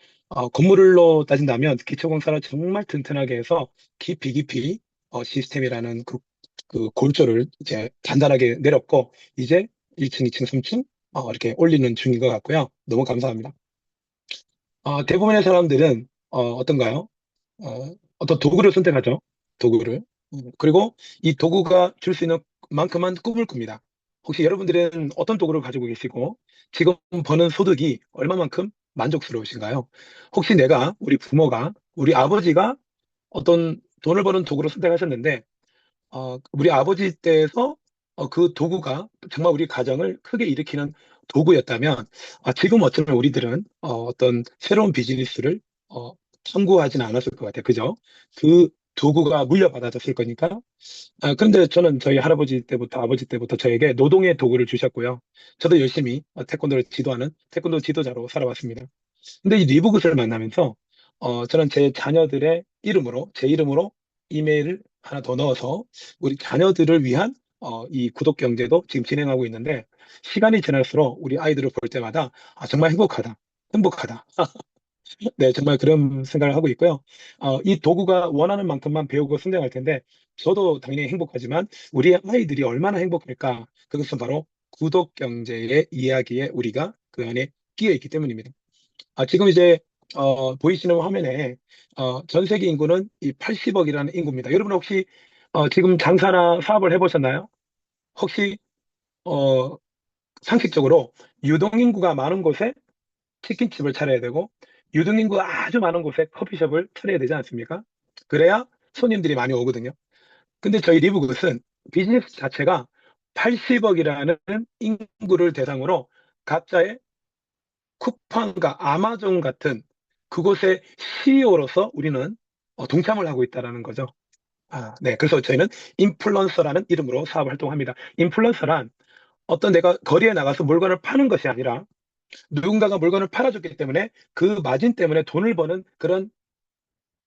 건물로 따진다면 기초공사를 정말 튼튼하게 해서 깊이 시스템이라는 그 골조를 이제 단단하게 내렸고 이제 1층, 2층, 3층 이렇게 올리는 중인 것 같고요. 너무 감사합니다. 대부분의 사람들은 어떤가요? 어떤 도구를 선택하죠. 도구를. 그리고 이 도구가 줄 수 있는 만큼만 꿈을 꿉니다. 혹시 여러분들은 어떤 도구를 가지고 계시고 지금 버는 소득이 얼마만큼 만족스러우신가요? 혹시 우리 부모가, 우리 아버지가 어떤 돈을 버는 도구를 선택하셨는데 우리 아버지 때에서 그 도구가 정말 우리 가정을 크게 일으키는 도구였다면, 지금 어쩌면 우리들은 어떤 새로운 비즈니스를 참고하지는 않았을 것 같아요. 그죠? 그 도구가 물려받아졌을 거니까. 그런데 저는 저희 할아버지 때부터 아버지 때부터 저에게 노동의 도구를 주셨고요. 저도 열심히 태권도를 지도하는 태권도 지도자로 살아왔습니다. 근데 이 리브굿을 만나면서 저는 제 이름으로 이메일을 하나 더 넣어서 우리 자녀들을 위한 이 구독 경제도 지금 진행하고 있는데 시간이 지날수록 우리 아이들을 볼 때마다 정말 행복하다. 네, 정말 그런 생각을 하고 있고요. 이 도구가 원하는 만큼만 배우고 성장할 텐데 저도 당연히 행복하지만 우리 아이들이 얼마나 행복할까? 그것은 바로 구독 경제의 이야기에 우리가 그 안에 끼어 있기 때문입니다. 지금 이제 보이시는 화면에 전 세계 인구는 이 80억이라는 인구입니다. 여러분 혹시 지금 장사나 사업을 해보셨나요? 혹시 어, 상식적으로 유동인구가 많은 곳에 치킨집을 차려야 되고 유동인구가 아주 많은 곳에 커피숍을 차려야 되지 않습니까? 그래야 손님들이 많이 오거든요. 근데 저희 리브굿은 비즈니스 자체가 80억이라는 인구를 대상으로 각자의 쿠팡과 아마존 같은 그곳의 CEO로서 우리는 동참을 하고 있다는 거죠. 네. 그래서 저희는 인플루언서라는 이름으로 사업 활동합니다. 인플루언서란 어떤 내가 거리에 나가서 물건을 파는 것이 아니라 누군가가 물건을 팔아줬기 때문에 그 마진 때문에 돈을 버는 그런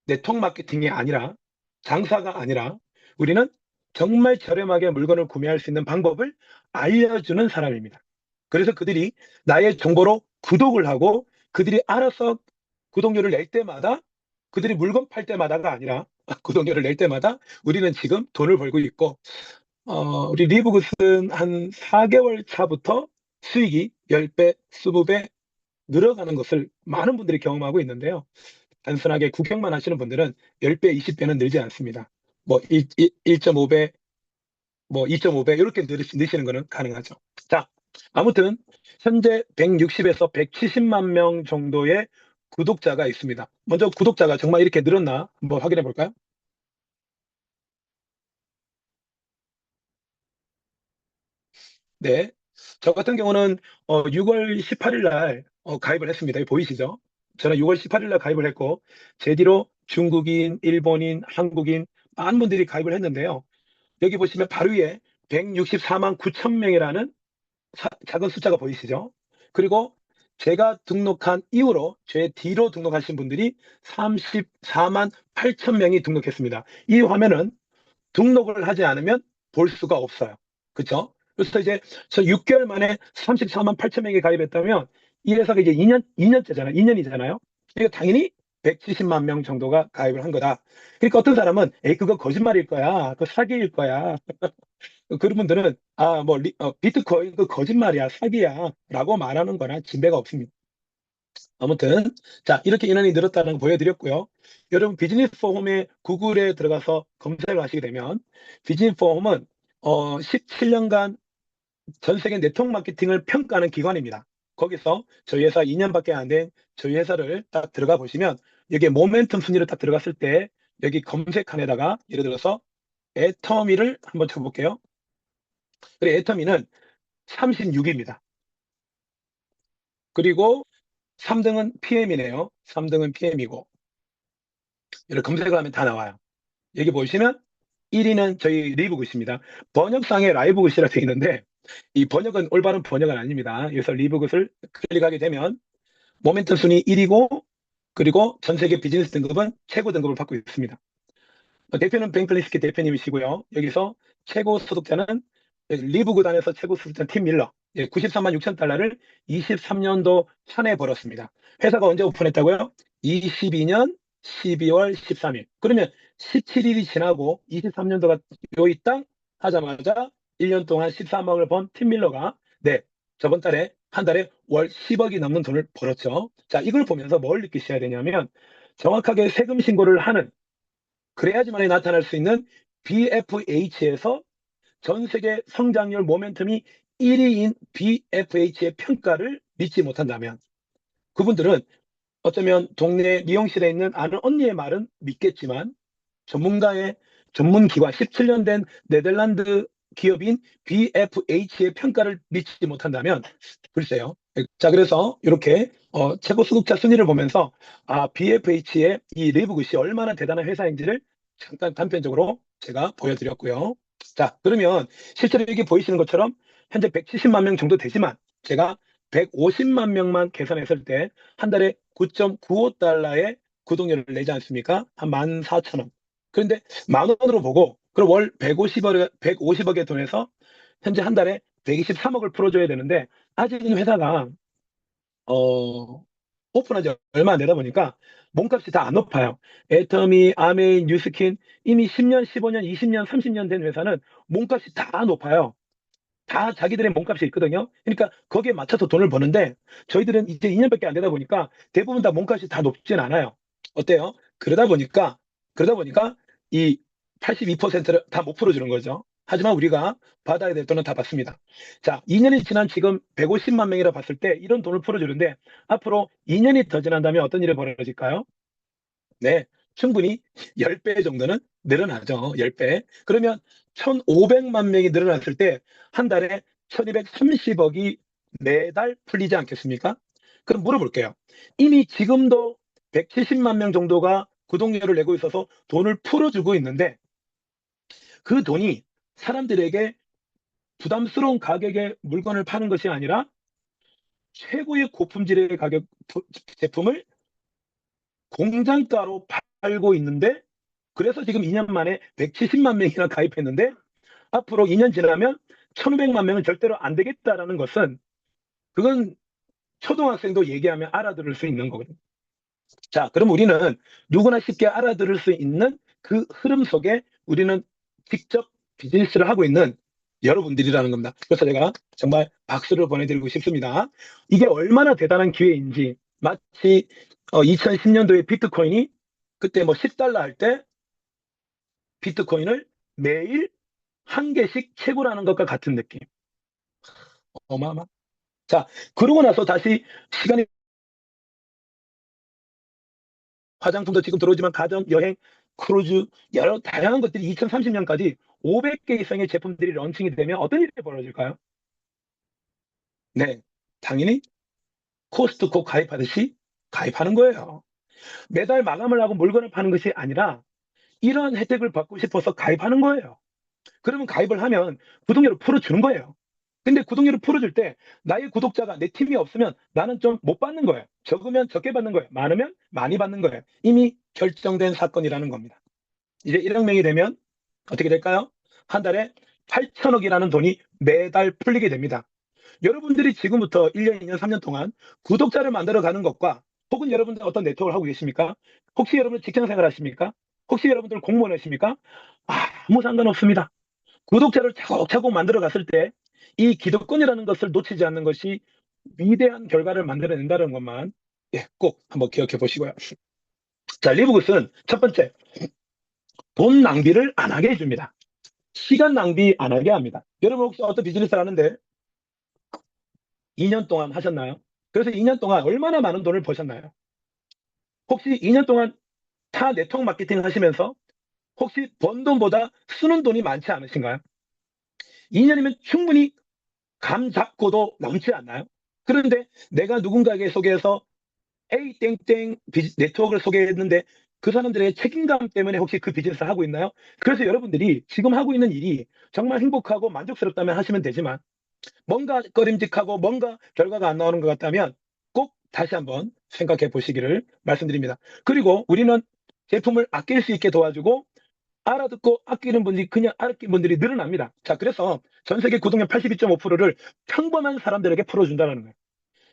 네트워크 마케팅이 아니라 장사가 아니라 우리는 정말 저렴하게 물건을 구매할 수 있는 방법을 알려주는 사람입니다. 그래서 그들이 나의 정보로 구독을 하고 그들이 알아서 구독료를 낼 때마다 그들이 물건 팔 때마다가 아니라 구독료를 낼 때마다 우리는 지금 돈을 벌고 있고 우리 리브굿은 한 4개월 차부터 수익이 10배, 20배 늘어가는 것을 많은 분들이 경험하고 있는데요. 단순하게 구경만 하시는 분들은 10배, 20배는 늘지 않습니다. 뭐 1.5배, 뭐 2.5배 이렇게 늘으시는 것은 가능하죠. 자, 아무튼 현재 160에서 170만 명 정도의 구독자가 있습니다. 먼저 구독자가 정말 이렇게 늘었나 한번 확인해 볼까요? 네. 저 같은 경우는 6월 18일 날 가입을 했습니다. 여기 보이시죠? 저는 6월 18일 날 가입을 했고, 제 뒤로 중국인, 일본인, 한국인, 많은 분들이 가입을 했는데요. 여기 보시면 바로 위에 164만 9천 명이라는 작은 숫자가 보이시죠? 그리고 제가 등록한 이후로 제 뒤로 등록하신 분들이 34만 8천 명이 등록했습니다. 이 화면은 등록을 하지 않으면 볼 수가 없어요. 그렇죠? 그래서 이제 저 6개월 만에 34만 8천 명이 가입했다면 이 회사가 이제 2년째잖아요. 2년이잖아요. 그러니까 당연히 170만 명 정도가 가입을 한 거다. 그러니까 어떤 사람은 에이 그거 거짓말일 거야. 그거 사기일 거야. 그런 분들은 비트코인 그 거짓말이야, 사기야 라고 말하는 거나 진배가 없습니다. 아무튼 자 이렇게 인원이 늘었다는 거 보여드렸고요. 여러분 비즈니스 포럼에 구글에 들어가서 검색을 하시게 되면 비즈니스 포럼은 17년간 전 세계 네트워크 마케팅을 평가하는 기관입니다. 거기서 저희 회사 2년밖에 안 된 저희 회사를 딱 들어가 보시면 여기에 모멘텀 순위를 딱 들어갔을 때 여기 검색칸에다가 예를 들어서 애터미를 한번 쳐볼게요. 그리고 애터미는 36입니다. 그리고 3등은 PM이네요. 3등은 PM이고 이렇게 검색을 하면 다 나와요. 여기 보시면 1위는 저희 리브굿입니다. 번역상에 라이브굿이라 되어 있는데 이 번역은 올바른 번역은 아닙니다. 그래서 리브굿을 클릭하게 되면 모멘텀 순위 1위고 그리고 전 세계 비즈니스 등급은 최고 등급을 받고 있습니다. 대표는 뱅클리스키 대표님이시고요. 여기서 최고 소득자는 리브 구단에서 최고 소득자 팀 밀러 93만 6천 달러를 23년도 한 해 벌었습니다. 회사가 언제 오픈했다고요? 22년 12월 13일. 그러면 17일이 지나고 23년도가 요이 땅 하자마자 1년 동안 13억을 번 팀 밀러가 저번 달에 한 달에 월 10억이 넘는 돈을 벌었죠. 자, 이걸 보면서 뭘 느끼셔야 되냐면 정확하게 세금 신고를 하는 그래야지만이 나타날 수 있는 BFH에서 전 세계 성장률 모멘텀이 1위인 BFH의 평가를 믿지 못한다면 그분들은 어쩌면 동네 미용실에 있는 아는 언니의 말은 믿겠지만 전문가의 전문 기관 17년 된 네덜란드 기업인 BFH의 평가를 믿지 못한다면 글쎄요. 자, 그래서 이렇게 최고 소득자 순위를 보면서 BFH의 이 리브굿이 얼마나 대단한 회사인지를 잠깐 단편적으로 제가 보여드렸고요. 자, 그러면 실제로 여기 보이시는 것처럼 현재 170만 명 정도 되지만 제가 150만 명만 계산했을 때 한 달에 9.95달러의 구독료를 내지 않습니까? 한 14,000원. 그런데 만 원으로 보고 그럼 월 150억의 돈에서 현재 한 달에 123억을 풀어줘야 되는데 아직은 회사가 어, 오픈한 지 얼마 안 되다 보니까 몸값이 다 안 높아요. 애터미, 아메인, 뉴스킨 이미 10년, 15년, 20년, 30년 된 회사는 몸값이 다 높아요. 다 자기들의 몸값이 있거든요. 그러니까 거기에 맞춰서 돈을 버는데 저희들은 이제 2년밖에 안 되다 보니까 대부분 다 몸값이 다 높진 않아요. 어때요? 그러다 보니까 이 82%를 다 못 풀어주는 거죠. 하지만 우리가 받아야 될 돈은 다 받습니다. 자, 2년이 지난 지금 150만 명이라 봤을 때 이런 돈을 풀어주는데 앞으로 2년이 더 지난다면 어떤 일이 벌어질까요? 네, 충분히 10배 정도는 늘어나죠. 10배. 그러면 1,500만 명이 늘어났을 때 한 달에 1,230억이 매달 풀리지 않겠습니까? 그럼 물어볼게요. 이미 지금도 170만 명 정도가 구독료를 내고 있어서 돈을 풀어주고 있는데 그 돈이 사람들에게 부담스러운 가격에 물건을 파는 것이 아니라 최고의 고품질의 가격 제품을 공장가로 팔고 있는데 그래서 지금 2년 만에 170만 명이나 가입했는데 앞으로 2년 지나면 1,500만 명은 절대로 안 되겠다라는 것은 그건 초등학생도 얘기하면 알아들을 수 있는 거거든요. 자, 그럼 우리는 누구나 쉽게 알아들을 수 있는 그 흐름 속에 우리는 직접 비즈니스를 하고 있는 여러분들이라는 겁니다. 그래서 제가 정말 박수를 보내드리고 싶습니다. 이게 얼마나 대단한 기회인지 마치 2010년도에 비트코인이 그때 뭐 10달러 할 때 비트코인을 매일 한 개씩 채굴하는 것과 같은 느낌. 어마어마. 자, 그러고 나서 다시 시간이 화장품도 지금 들어오지만 가전, 여행, 크루즈 여러 다양한 것들이 2030년까지 500개 이상의 제품들이 런칭이 되면 어떤 일이 벌어질까요? 네, 당연히 코스트코 가입하듯이 가입하는 거예요. 매달 마감을 하고 물건을 파는 것이 아니라 이러한 혜택을 받고 싶어서 가입하는 거예요. 그러면 가입을 하면 구독료를 풀어주는 거예요. 근데 구독료를 풀어줄 때 나의 구독자가 내 팀이 없으면 나는 좀 못 받는 거예요. 적으면 적게 받는 거예요. 많으면 많이 받는 거예요. 이미 결정된 사건이라는 겁니다. 이제 1억 명이 되면 어떻게 될까요? 한 달에 8천억이라는 돈이 매달 풀리게 됩니다. 여러분들이 지금부터 1년, 2년, 3년 동안 구독자를 만들어 가는 것과 혹은 여러분들 어떤 네트워크를 하고 계십니까? 혹시 여러분 직장 생활 하십니까? 혹시 여러분들 공무원 하십니까? 아무 상관없습니다. 구독자를 차곡차곡 만들어 갔을 때 이 기득권이라는 것을 놓치지 않는 것이 위대한 결과를 만들어낸다는 것만 예, 꼭 한번 기억해 보시고요. 자, 리브굿은 첫 번째, 돈 낭비를 안 하게 해줍니다. 시간 낭비 안 하게 합니다. 여러분 혹시 어떤 비즈니스를 하는데 2년 동안 하셨나요? 그래서 2년 동안 얼마나 많은 돈을 버셨나요? 혹시 2년 동안 타 네트워크 마케팅 하시면서 혹시 번 돈보다 쓰는 돈이 많지 않으신가요? 2년이면 충분히 감 잡고도 남지 않나요? 그런데 내가 누군가에게 소개해서 A 땡땡 네트워크를 소개했는데 그 사람들의 책임감 때문에 혹시 그 비즈니스를 하고 있나요? 그래서 여러분들이 지금 하고 있는 일이 정말 행복하고 만족스럽다면 하시면 되지만 뭔가 꺼림직하고 뭔가 결과가 안 나오는 것 같다면 꼭 다시 한번 생각해 보시기를 말씀드립니다. 그리고 우리는 제품을 아낄 수 있게 도와주고 알아듣고 아끼는 분들이 그냥 아끼는 분들이 늘어납니다. 자, 그래서 전 세계 구독료 82.5%를 평범한 사람들에게 풀어준다는 거예요.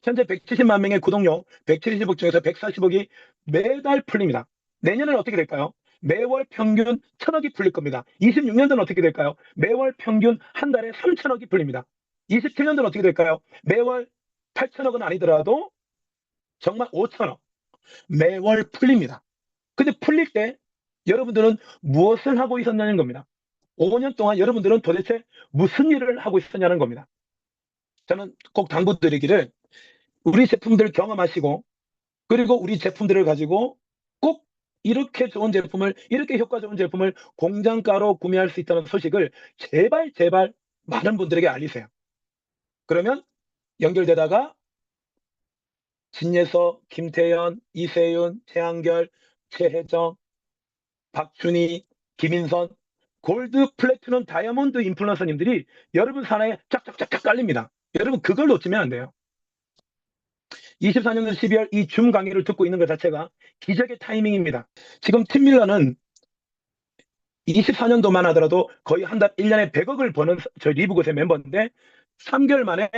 현재 170만 명의 구독료 170억 중에서 140억이 매달 풀립니다. 내년에는 어떻게 될까요? 매월 평균 1000억이 풀릴 겁니다. 26년도는 어떻게 될까요? 매월 평균 한 달에 3000억이 풀립니다. 27년도는 어떻게 될까요? 매월 8000억은 아니더라도 정말 5000억 매월 풀립니다. 근데 풀릴 때 여러분들은 무엇을 하고 있었냐는 겁니다. 5년 동안 여러분들은 도대체 무슨 일을 하고 있었냐는 겁니다. 저는 꼭 당부드리기를 우리 제품들 경험하시고 그리고 우리 제품들을 가지고 꼭 이렇게 좋은 제품을, 이렇게 효과 좋은 제품을 공장가로 구매할 수 있다는 소식을 제발, 제발 많은 분들에게 알리세요. 그러면 연결되다가 진예서, 김태현, 이세윤, 최한결, 최혜정, 박준희, 김인선, 골드, 플래티넘, 다이아몬드 인플루언서님들이 여러분 산하에 쫙쫙쫙쫙 깔립니다. 여러분 그걸 놓치면 안 돼요. 24년도 12월 이 줌 강의를 듣고 있는 것 자체가 기적의 타이밍입니다. 지금 팀밀러는 24년도만 하더라도 거의 한 달 1년에 100억을 버는 저희 리브굿의 멤버인데 3개월 만에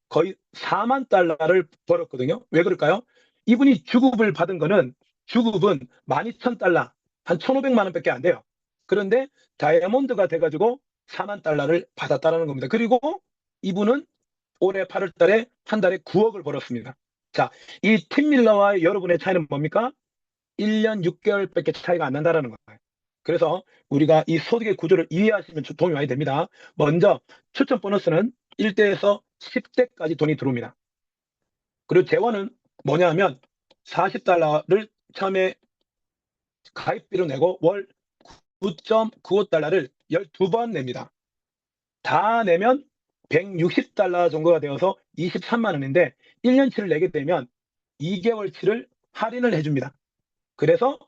거의 4만 달러를 벌었거든요. 왜 그럴까요? 이분이 주급을 받은 거는 주급은 12,000달러, 한 1,500만 원밖에 안 돼요. 그런데 다이아몬드가 돼가지고 4만 달러를 받았다는 겁니다. 그리고 이분은 올해 8월 달에 한 달에 9억을 벌었습니다. 자, 이 팀밀러와 여러분의 차이는 뭡니까? 1년 6개월밖에 차이가 안 난다는 거예요. 그래서 우리가 이 소득의 구조를 이해하시면 도움이 많이 됩니다. 먼저 추천 보너스는 1대에서 10대까지 돈이 들어옵니다. 그리고 재원은 뭐냐 하면 40달러를 처음에 가입비로 내고 월 9.95달러를 12번 냅니다. 다 내면 160달러 정도가 되어서 23만 원인데 1년치를 내게 되면 2개월치를 할인을 해줍니다. 그래서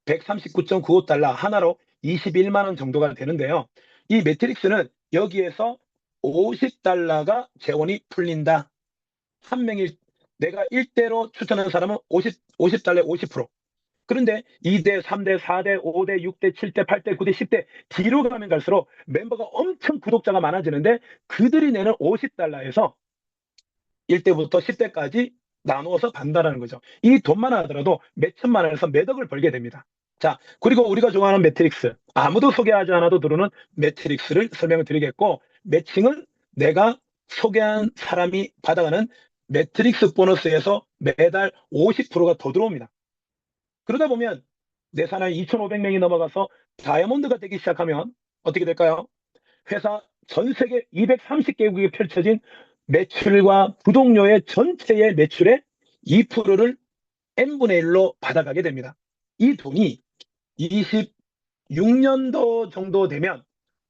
139.95달러 하나로 21만 원 정도가 되는데요. 이 매트릭스는 여기에서 50달러가 재원이 풀린다. 한 명이 내가 1대로 추천하는 사람은 50달러에 50%. 그런데 2대, 3대, 4대, 5대, 6대, 7대, 8대, 9대, 10대 뒤로 가면 갈수록 멤버가 엄청 구독자가 많아지는데 그들이 내는 50달러에서 1대부터 10대까지 나누어서 받는다는 거죠. 이 돈만 하더라도 몇 천만 원에서 몇 억을 벌게 됩니다. 자, 그리고 우리가 좋아하는 매트릭스, 아무도 소개하지 않아도 들어오는 매트릭스를 설명을 드리겠고, 매칭은 내가 소개한 사람이 받아가는 매트릭스 보너스에서 매달 50%가 더 들어옵니다. 그러다 보면 내 사나이 2,500명이 넘어가서 다이아몬드가 되기 시작하면 어떻게 될까요? 회사 전 세계 230개국에 펼쳐진 매출과 구독료의 전체의 매출의 2%를 n분의 1로 받아가게 됩니다. 이 돈이 26년도 정도 되면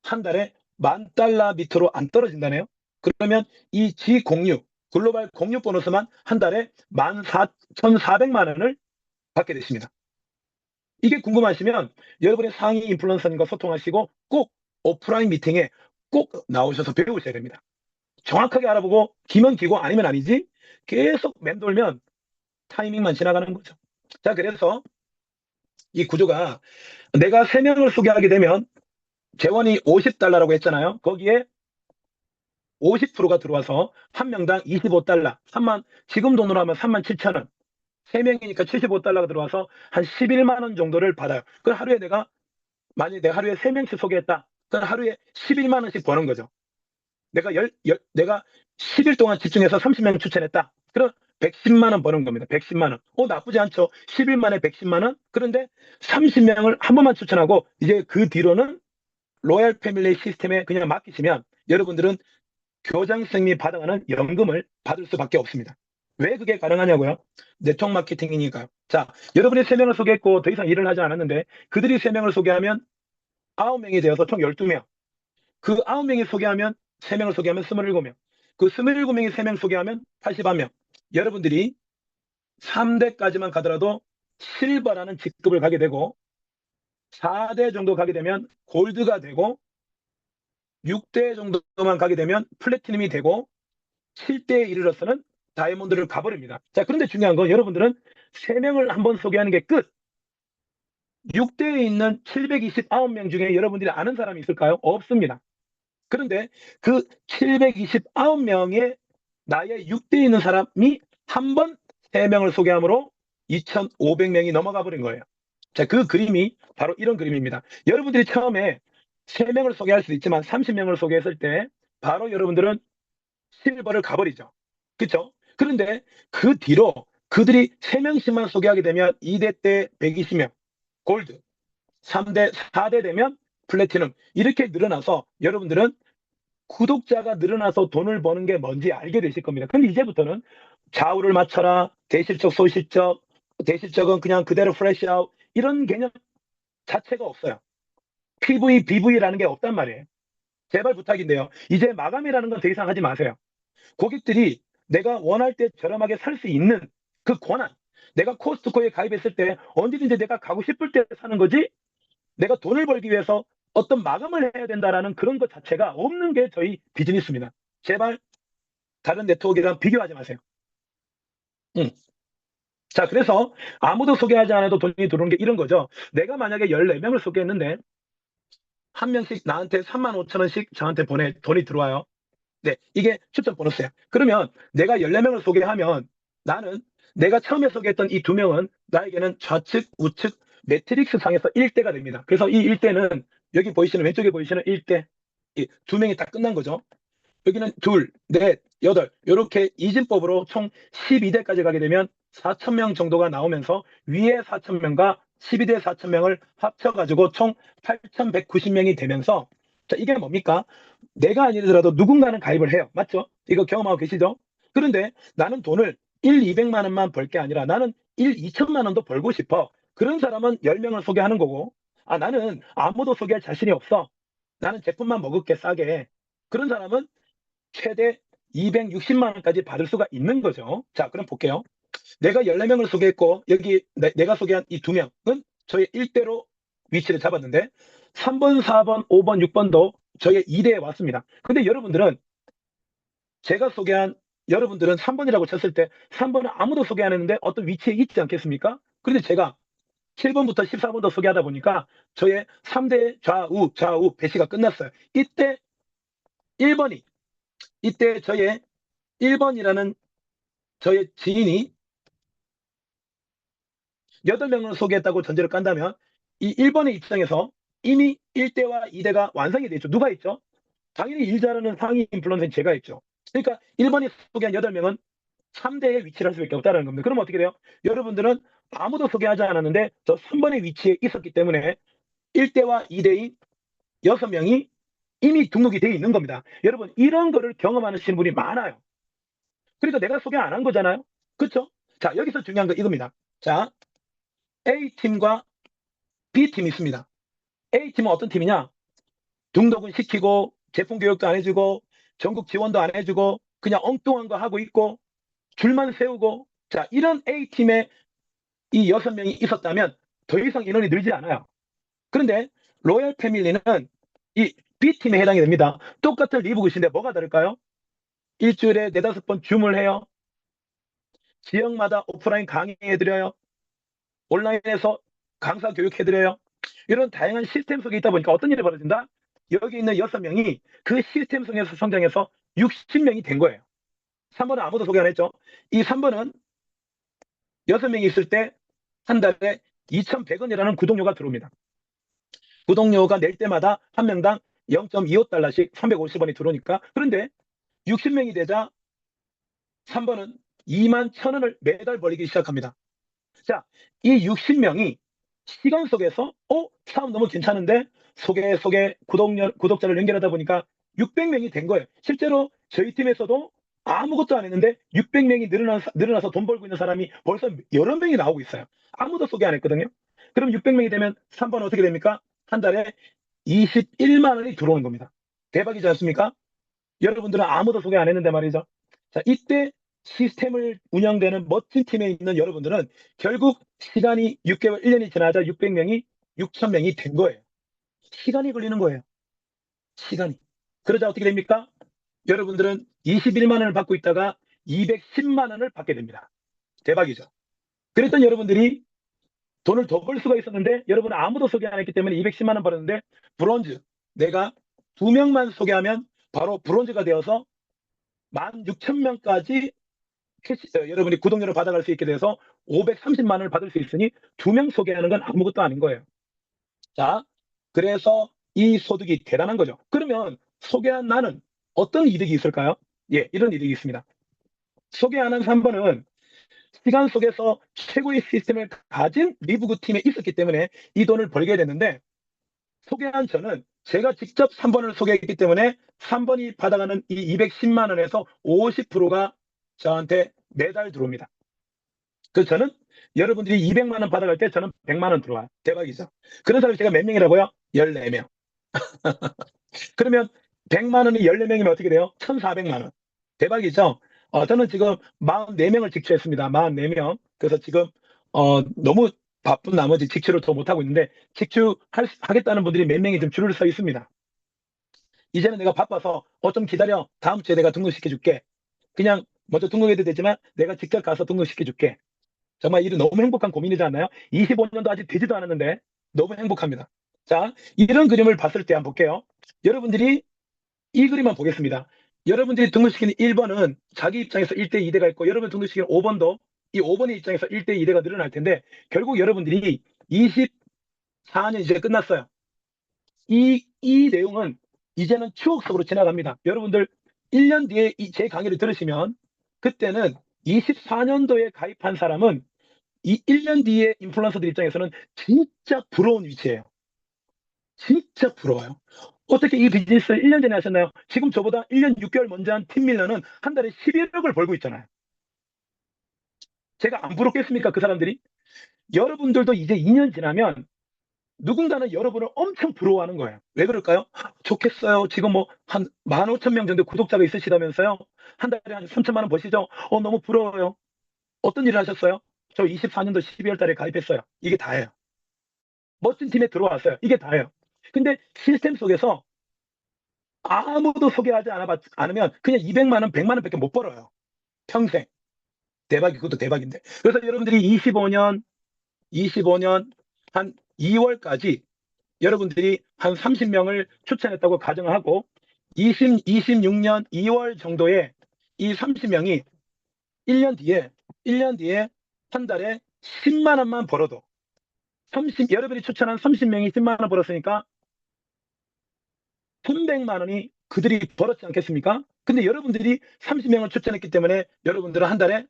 한 달에 10,000달러 밑으로 안 떨어진다네요. 그러면 이 지공유, 글로벌 공유 보너스만 한 달에 14,400만 원을 받게 되십니다. 이게 궁금하시면 여러분의 상위 인플루언서님과 소통하시고 꼭 오프라인 미팅에 꼭 나오셔서 배우셔야 됩니다. 정확하게 알아보고 기면 기고 아니면 아니지 계속 맴돌면 타이밍만 지나가는 거죠. 자, 그래서 이 구조가 내가 3명을 소개하게 되면 재원이 $50라고 했잖아요. 거기에 50%가 들어와서 한 명당 $25, 지금 돈으로 하면 37,000원. 3명이니까 $75가 들어와서 한 11만 원 정도를 받아요. 그 하루에 만약에 내가 하루에 3명씩 소개했다. 그럼 하루에 11만 원씩 버는 거죠. 내가 10일 동안 집중해서 30명 추천했다. 그럼 110만 원 버는 겁니다. 110만 원. 나쁘지 않죠. 10일 만에 110만 원? 그런데 30명을 한 번만 추천하고 이제 그 뒤로는 로얄 패밀리 시스템에 그냥 맡기시면 여러분들은 교장선생님이 받아가는 연금을 받을 수밖에 없습니다. 왜 그게 가능하냐고요? 네트워크 마케팅이니까요. 자, 여러분이 3명을 소개했고 더 이상 일을 하지 않았는데 그들이 3명을 소개하면 9명이 되어서 총 12명. 그 9명이 소개하면 3명을 소개하면 27명. 그 27명이 3명 소개하면 81명. 여러분들이 3대까지만 가더라도 실버라는 직급을 가게 되고 4대 정도 가게 되면 골드가 되고 6대 정도만 가게 되면 플래티넘이 되고 7대에 이르러서는 다이아몬드를 가버립니다. 자, 그런데 중요한 건 여러분들은 3명을 한번 소개하는 게 끝. 6대에 있는 729명 중에 여러분들이 아는 사람이 있을까요? 없습니다. 그런데 그 729명의 나의 6대에 있는 사람이 한 번 3명을 소개함으로 2,500명이 넘어가 버린 거예요. 자, 그 그림이 바로 이런 그림입니다. 여러분들이 처음에 3명을 소개할 수도 있지만 30명을 소개했을 때 바로 여러분들은 실버를 가버리죠. 그렇죠? 그런데 그 뒤로 그들이 3명씩만 소개하게 되면 2대 때 120명 골드, 3대, 4대 되면 플래티넘 이렇게 늘어나서 여러분들은 구독자가 늘어나서 돈을 버는 게 뭔지 알게 되실 겁니다. 근데 이제부터는 좌우를 맞춰라, 대실적, 소실적, 대실적은 그냥 그대로 프레시아웃 이런 개념 자체가 없어요. PV, BV라는 게 없단 말이에요. 제발 부탁인데요. 이제 마감이라는 건 더 이상 하지 마세요. 고객들이 내가 원할 때 저렴하게 살 수 있는 그 권한, 내가 코스트코에 가입했을 때 언제든지 내가 가고 싶을 때 사는 거지 내가 돈을 벌기 위해서 어떤 마감을 해야 된다라는 그런 것 자체가 없는 게 저희 비즈니스입니다. 제발 다른 네트워크랑 비교하지 마세요. 응. 자, 그래서 아무도 소개하지 않아도 돈이 들어오는 게 이런 거죠. 내가 만약에 14명을 소개했는데 한 명씩 나한테 35,000원씩 저한테 돈이 들어와요. 네, 이게 추천 보너스예요. 그러면 내가 14명을 소개하면 나는 내가 처음에 소개했던 이 2명은 나에게는 좌측, 우측 매트릭스 상에서 1대가 됩니다. 그래서 이 1대는 여기 보이시는 왼쪽에 보이시는 1대 이 2명이 다 끝난 거죠. 여기는 둘, 넷, 여덟 이렇게 이진법으로 총 12대까지 가게 되면 4,000명 정도가 나오면서 위에 4,000명과 12대 4,000명을 합쳐가지고 총 8,190명이 되면서 자, 이게 뭡니까? 내가 아니더라도 누군가는 가입을 해요. 맞죠? 이거 경험하고 계시죠? 그런데 나는 돈을 1, 200만 원만 벌 게 아니라 나는 1, 2천만 원도 벌고 싶어. 그런 사람은 10명을 소개하는 거고 나는 아무도 소개할 자신이 없어. 나는 제품만 먹을게 싸게. 그런 사람은 최대 260만 원까지 받을 수가 있는 거죠. 자, 그럼 볼게요. 내가 14명을 소개했고 여기 내가 소개한 이 2명은 저의 1대로 위치를 잡았는데 3번, 4번, 5번, 6번도 저의 2대에 왔습니다. 근데 여러분들은 3번이라고 쳤을 때 3번은 아무도 소개 안 했는데 어떤 위치에 있지 않겠습니까? 그런데 제가 7번부터 14번도 소개하다 보니까 저의 3대 좌우 배치가 끝났어요. 이때 저의 1번이라는 저의 지인이 8명을 소개했다고 전제를 깐다면 이 1번의 입장에서 이미 1대와 2대가 완성이 되죠. 누가 있죠? 당연히 일 잘하는 상위 인플루언서는 제가 있죠. 그러니까 1번이 소개한 8명은 3대에 위치를 할 수밖에 없다는 겁니다. 그럼 어떻게 돼요? 여러분들은 아무도 소개하지 않았는데 저 3번의 위치에 있었기 때문에 1대와 2대인 6명이 이미 등록이 되어 있는 겁니다. 여러분 이런 거를 경험하시는 분이 많아요. 그러니까 내가 소개 안 한 거잖아요. 그렇죠? 자, 여기서 중요한 거 이겁니다. 자, A팀과 B팀이 있습니다. A팀은 어떤 팀이냐? 등록은 시키고 제품 교육도 안 해주고 전국 지원도 안 해주고 그냥 엉뚱한 거 하고 있고 줄만 세우고 자 이런 A팀에 이 6명이 있었다면 더 이상 인원이 늘지 않아요. 그런데 로얄 패밀리는 이 B팀에 해당이 됩니다. 똑같은 리브굿인데 뭐가 다를까요? 일주일에 4-5번 줌을 해요. 지역마다 오프라인 강의해드려요. 온라인에서 강사 교육해드려요. 이런 다양한 시스템 속에 있다 보니까 어떤 일이 벌어진다? 여기 있는 6명이 그 시스템 속에서 성장해서 60명이 된 거예요. 3번은 아무도 소개 안 했죠. 이 3번은 6명이 있을 때 한 달에 2,100원이라는 구독료가 들어옵니다. 구독료가 낼 때마다 한 명당 0.25달러씩 350원이 들어오니까 그런데 60명이 되자 3번은 2만 1,000원을 매달 벌기 시작합니다. 자, 이 60명이 시간 속에서 사업 너무 괜찮은데 구독자를 연결하다 보니까 600명이 된 거예요. 실제로 저희 팀에서도 아무것도 안 했는데 600명이 늘어나서 돈 벌고 있는 사람이 벌써 여러 명이 나오고 있어요. 아무도 소개 안 했거든요. 그럼 600명이 되면 3번 어떻게 됩니까? 한 달에 21만 원이 들어오는 겁니다. 대박이지 않습니까? 여러분들은 아무도 소개 안 했는데 말이죠. 자, 이때 시스템을 운영되는 멋진 팀에 있는 여러분들은 결국 시간이 6개월, 1년이 지나자 600명이 6,000명이 된 거예요. 시간이 걸리는 거예요. 시간이. 그러자 어떻게 됩니까? 여러분들은 21만 원을 받고 있다가 210만 원을 받게 됩니다. 대박이죠. 그랬던 여러분들이 돈을 더 벌 수가 있었는데 여러분은 아무도 소개 안 했기 때문에 210만 원 벌었는데 브론즈. 내가 2명만 소개하면 바로 브론즈가 되어서 16,000명까지 여러분이 구독료를 받아갈 수 있게 돼서 530만 원을 받을 수 있으니 2명 소개하는 건 아무것도 아닌 거예요. 자, 그래서 이 소득이 대단한 거죠. 그러면 소개한 나는 어떤 이득이 있을까요? 예, 이런 이득이 있습니다. 소개하는 3번은 시간 속에서 최고의 시스템을 가진 리브그 팀에 있었기 때문에 이 돈을 벌게 됐는데 소개한 저는 제가 직접 3번을 소개했기 때문에 3번이 받아가는 이 210만 원에서 50%가 저한테 매달 들어옵니다. 그 저는 여러분들이 200만 원 받아갈 때 저는 100만 원 들어와요. 대박이죠. 그런 사람이 제가 몇 명이라고요? 14명. 그러면 100만 원이 14명이면 어떻게 돼요? 1,400만 원. 대박이죠? 저는 지금 44명을 직추했습니다. 44명. 그래서 지금 너무 바쁜 나머지 직추를 더 못하고 있는데 직추하겠다는 분들이 몇 명이 좀 줄을 서 있습니다. 이제는 내가 바빠서 좀 기다려. 다음 주에 내가 등록시켜 줄게. 그냥 먼저 등록해도 되지만 내가 직접 가서 등록시켜 줄게. 정말 일이 너무 행복한 고민이지 않나요? 25년도 아직 되지도 않았는데 너무 행복합니다. 자, 이런 그림을 봤을 때 한번 볼게요. 여러분들이 이 그림만 보겠습니다. 여러분들이 등록시키는 1번은 자기 입장에서 1대 2대가 있고 여러분 등록시키는 5번도 이 5번의 입장에서 1대 2대가 늘어날 텐데 결국 여러분들이 24년 이제 끝났어요. 이 내용은 이제는 추억 속으로 지나갑니다. 여러분들 1년 뒤에 제 강의를 들으시면 그때는 24년도에 가입한 사람은 이 1년 뒤에 인플루언서들 입장에서는 진짜 부러운 위치예요. 진짜 부러워요. 어떻게 이 비즈니스를 1년 전에 하셨나요? 지금 저보다 1년 6개월 먼저 한 팀 밀러는 한 달에 11억을 벌고 있잖아요. 제가 안 부럽겠습니까? 그 사람들이? 여러분들도 이제 2년 지나면 누군가는 여러분을 엄청 부러워하는 거예요. 왜 그럴까요? 좋겠어요. 지금 뭐 한 15,000명 정도 구독자가 있으시다면서요? 한 달에 한 3천만 원 버시죠? 너무 부러워요. 어떤 일을 하셨어요? 저 24년도 12월 달에 가입했어요. 이게 다예요. 멋진 팀에 들어왔어요. 이게 다예요. 근데 시스템 속에서 아무도 소개하지 않으면 그냥 200만 원, 100만 원밖에 못 벌어요. 평생. 대박이 그것도 대박인데. 그래서 여러분들이 25년 한 2월까지 여러분들이 한 30명을 추천했다고 가정하고 26년 2월 정도에 이 30명이 1년 뒤에 한 달에 10만 원만 벌어도 여러분이 추천한 30명이 10만 원 벌었으니까 300만 원이 그들이 벌었지 않겠습니까? 근데 여러분들이 30명을 추천했기 때문에 여러분들은 한 달에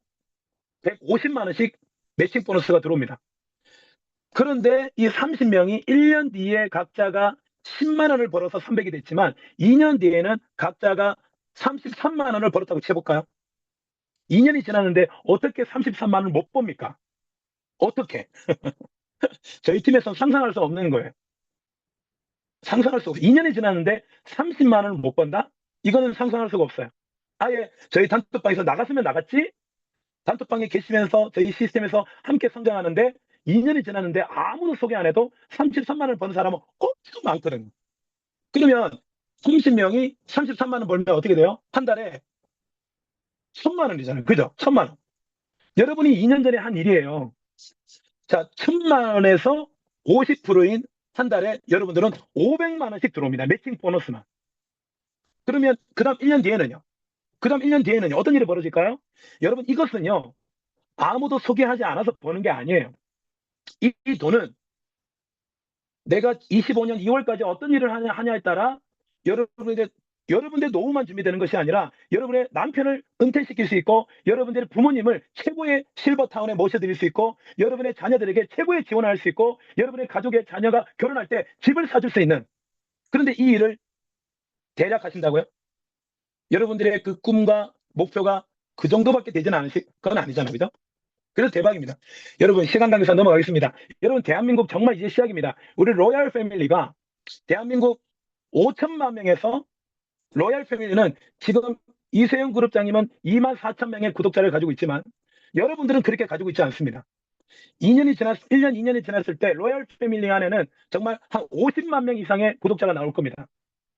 150만 원씩 매칭 보너스가 들어옵니다. 그런데 이 30명이 1년 뒤에 각자가 10만 원을 벌어서 300이 됐지만 2년 뒤에는 각자가 33만 원을 벌었다고 쳐볼까요? 2년이 지났는데 어떻게 33만 원을 못 봅니까? 어떻게? 저희 팀에서는 상상할 수 없는 거예요. 상상할 수 없어요. 2년이 지났는데 30만 원을 못 번다? 이거는 상상할 수가 없어요. 아예 저희 단톡방에서 나갔으면 나갔지? 단톡방에 계시면서 저희 시스템에서 함께 성장하는데 2년이 지났는데 아무도 소개 안 해도 33만 원 버는 사람은 엄청 많거든요. 그러면 30명이 33만 원 벌면 어떻게 돼요? 한 달에 1,000만 원이잖아요. 그죠? 1,000만 원. 여러분이 2년 전에 한 일이에요. 자, 1,000만 원에서 50%인 한 달에 여러분들은 500만 원씩 들어옵니다. 매칭 보너스만. 그러면 그 다음 1년 뒤에는요. 그 다음 1년 뒤에는요. 어떤 일이 벌어질까요? 여러분 이것은요. 아무도 소개하지 않아서 버는 게 아니에요. 이 돈은 내가 25년 2월까지 어떤 일을 하냐에 따라 여러분의 여러분의 노후만 준비되는 것이 아니라 여러분의 남편을 은퇴시킬 수 있고 여러분들의 부모님을 최고의 실버타운에 모셔드릴 수 있고 여러분의 자녀들에게 최고의 지원을 할 수 있고 여러분의 가족의 자녀가 결혼할 때 집을 사줄 수 있는 그런데 이 일을 대략 하신다고요? 여러분들의 그 꿈과 목표가 그 정도밖에 되지는 않으실 건 아니잖아요. 그죠? 그래서 대박입니다. 여러분 시간 관계상 넘어가겠습니다. 여러분 대한민국 정말 이제 시작입니다. 우리 로얄 패밀리가 대한민국 5천만 명에서 로얄 패밀리는 지금 이세영 그룹장님은 2만 4천 명의 구독자를 가지고 있지만 여러분들은 그렇게 가지고 있지 않습니다. 1년, 2년이 지났을 때 로얄 패밀리 안에는 정말 한 50만 명 이상의 구독자가 나올 겁니다.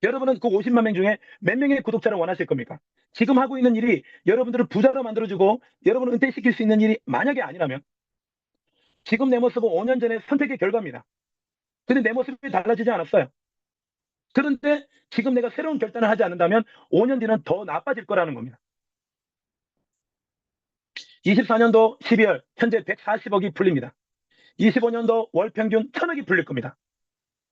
여러분은 그 50만 명 중에 몇 명의 구독자를 원하실 겁니까? 지금 하고 있는 일이 여러분들을 부자로 만들어주고 여러분을 은퇴시킬 수 있는 일이 만약에 아니라면 지금 내 모습은 5년 전의 선택의 결과입니다. 근데 내 모습이 달라지지 않았어요. 그런데 지금 내가 새로운 결단을 하지 않는다면 5년 뒤는 더 나빠질 거라는 겁니다. 24년도 12월 현재 140억이 풀립니다. 25년도 월 평균 1,000억이 풀릴 겁니다.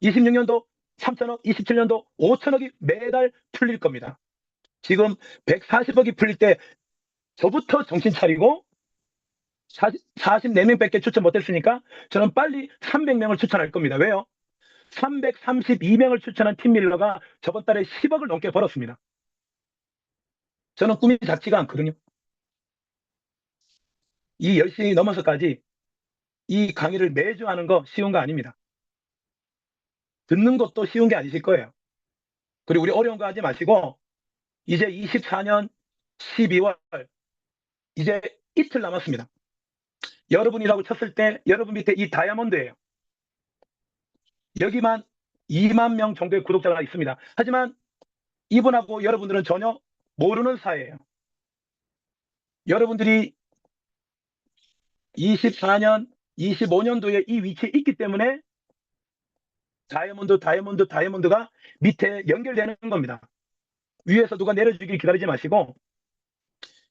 26년도 3천억, 27년도 5천억이 매달 풀릴 겁니다. 지금 140억이 풀릴 때 저부터 정신 차리고 44명밖에 추천 못했으니까 저는 빨리 300명을 추천할 겁니다. 왜요? 332명을 추천한 팀밀러가 저번 달에 10억을 넘게 벌었습니다. 저는 꿈이 작지가 않거든요. 이 10시 넘어서까지 이 강의를 매주 하는 거 쉬운 거 아닙니다. 듣는 것도 쉬운 게 아니실 거예요. 그리고 우리 어려운 거 하지 마시고 이제 24년 12월 이제 이틀 남았습니다. 여러분이라고 쳤을 때 여러분 밑에 이 다이아몬드예요. 여기만 2만 명 정도의 구독자가 있습니다. 하지만 이분하고 여러분들은 전혀 모르는 사이예요. 여러분들이 24년, 25년도에 이 위치에 있기 때문에 다이아몬드가 밑에 연결되는 겁니다. 위에서 누가 내려주길 기다리지 마시고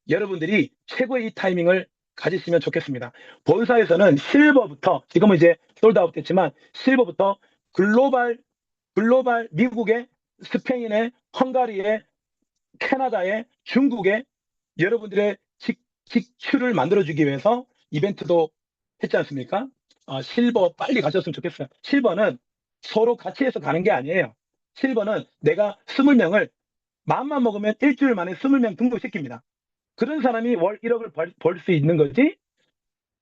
여러분들이 최고의 이 타이밍을 가지시면 좋겠습니다. 본사에서는 실버부터 지금은 이제 솔드아웃 됐지만 실버부터 글로벌 미국의 스페인의 헝가리의 캐나다의 중국의 여러분들의 직출을 만들어주기 위해서 이벤트도 했지 않습니까? 실버 빨리 가셨으면 좋겠어요. 실버는 서로 같이 해서 가는 게 아니에요. 실버는 내가 20명을 마음만 먹으면 일주일 만에 20명 등록시킵니다. 그런 사람이 월 1억을 벌 수 있는 거지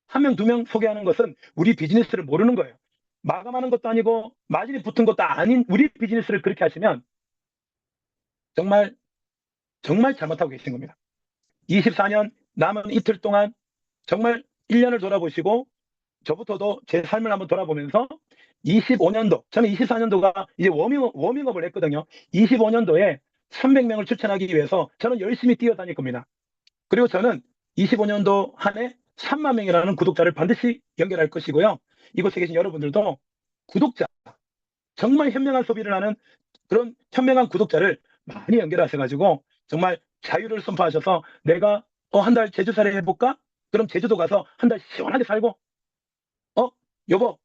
한 명, 두 명 소개하는 것은 우리 비즈니스를 모르는 거예요. 마감하는 것도 아니고 마진이 붙은 것도 아닌 우리 비즈니스를 그렇게 하시면 정말 정말 잘못하고 계신 겁니다. 24년 남은 이틀 동안 정말 1년을 돌아보시고 저부터도 제 삶을 한번 돌아보면서 25년도, 저는 24년도가 이제 워밍업을 했거든요. 25년도에 300명을 추천하기 위해서 저는 열심히 뛰어다닐 겁니다. 그리고 저는 25년도 한 해 3만 명이라는 구독자를 반드시 연결할 것이고요. 이곳에 계신 여러분들도 구독자, 정말 현명한 소비를 하는 그런 현명한 구독자를 많이 연결하셔가지고 정말 자유를 선포하셔서 내가 한 달 제주살이 해볼까? 그럼 제주도 가서 한 달 시원하게 살고 어 여보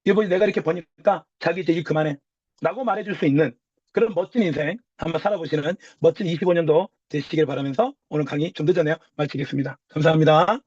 내가 이렇게 보니까 자기 이제 일 그만해 라고 말해줄 수 있는 그런 멋진 인생 한번 살아보시는 멋진 25년도 되시길 바라면서 오늘 강의 좀 늦었네요. 마치겠습니다. 감사합니다.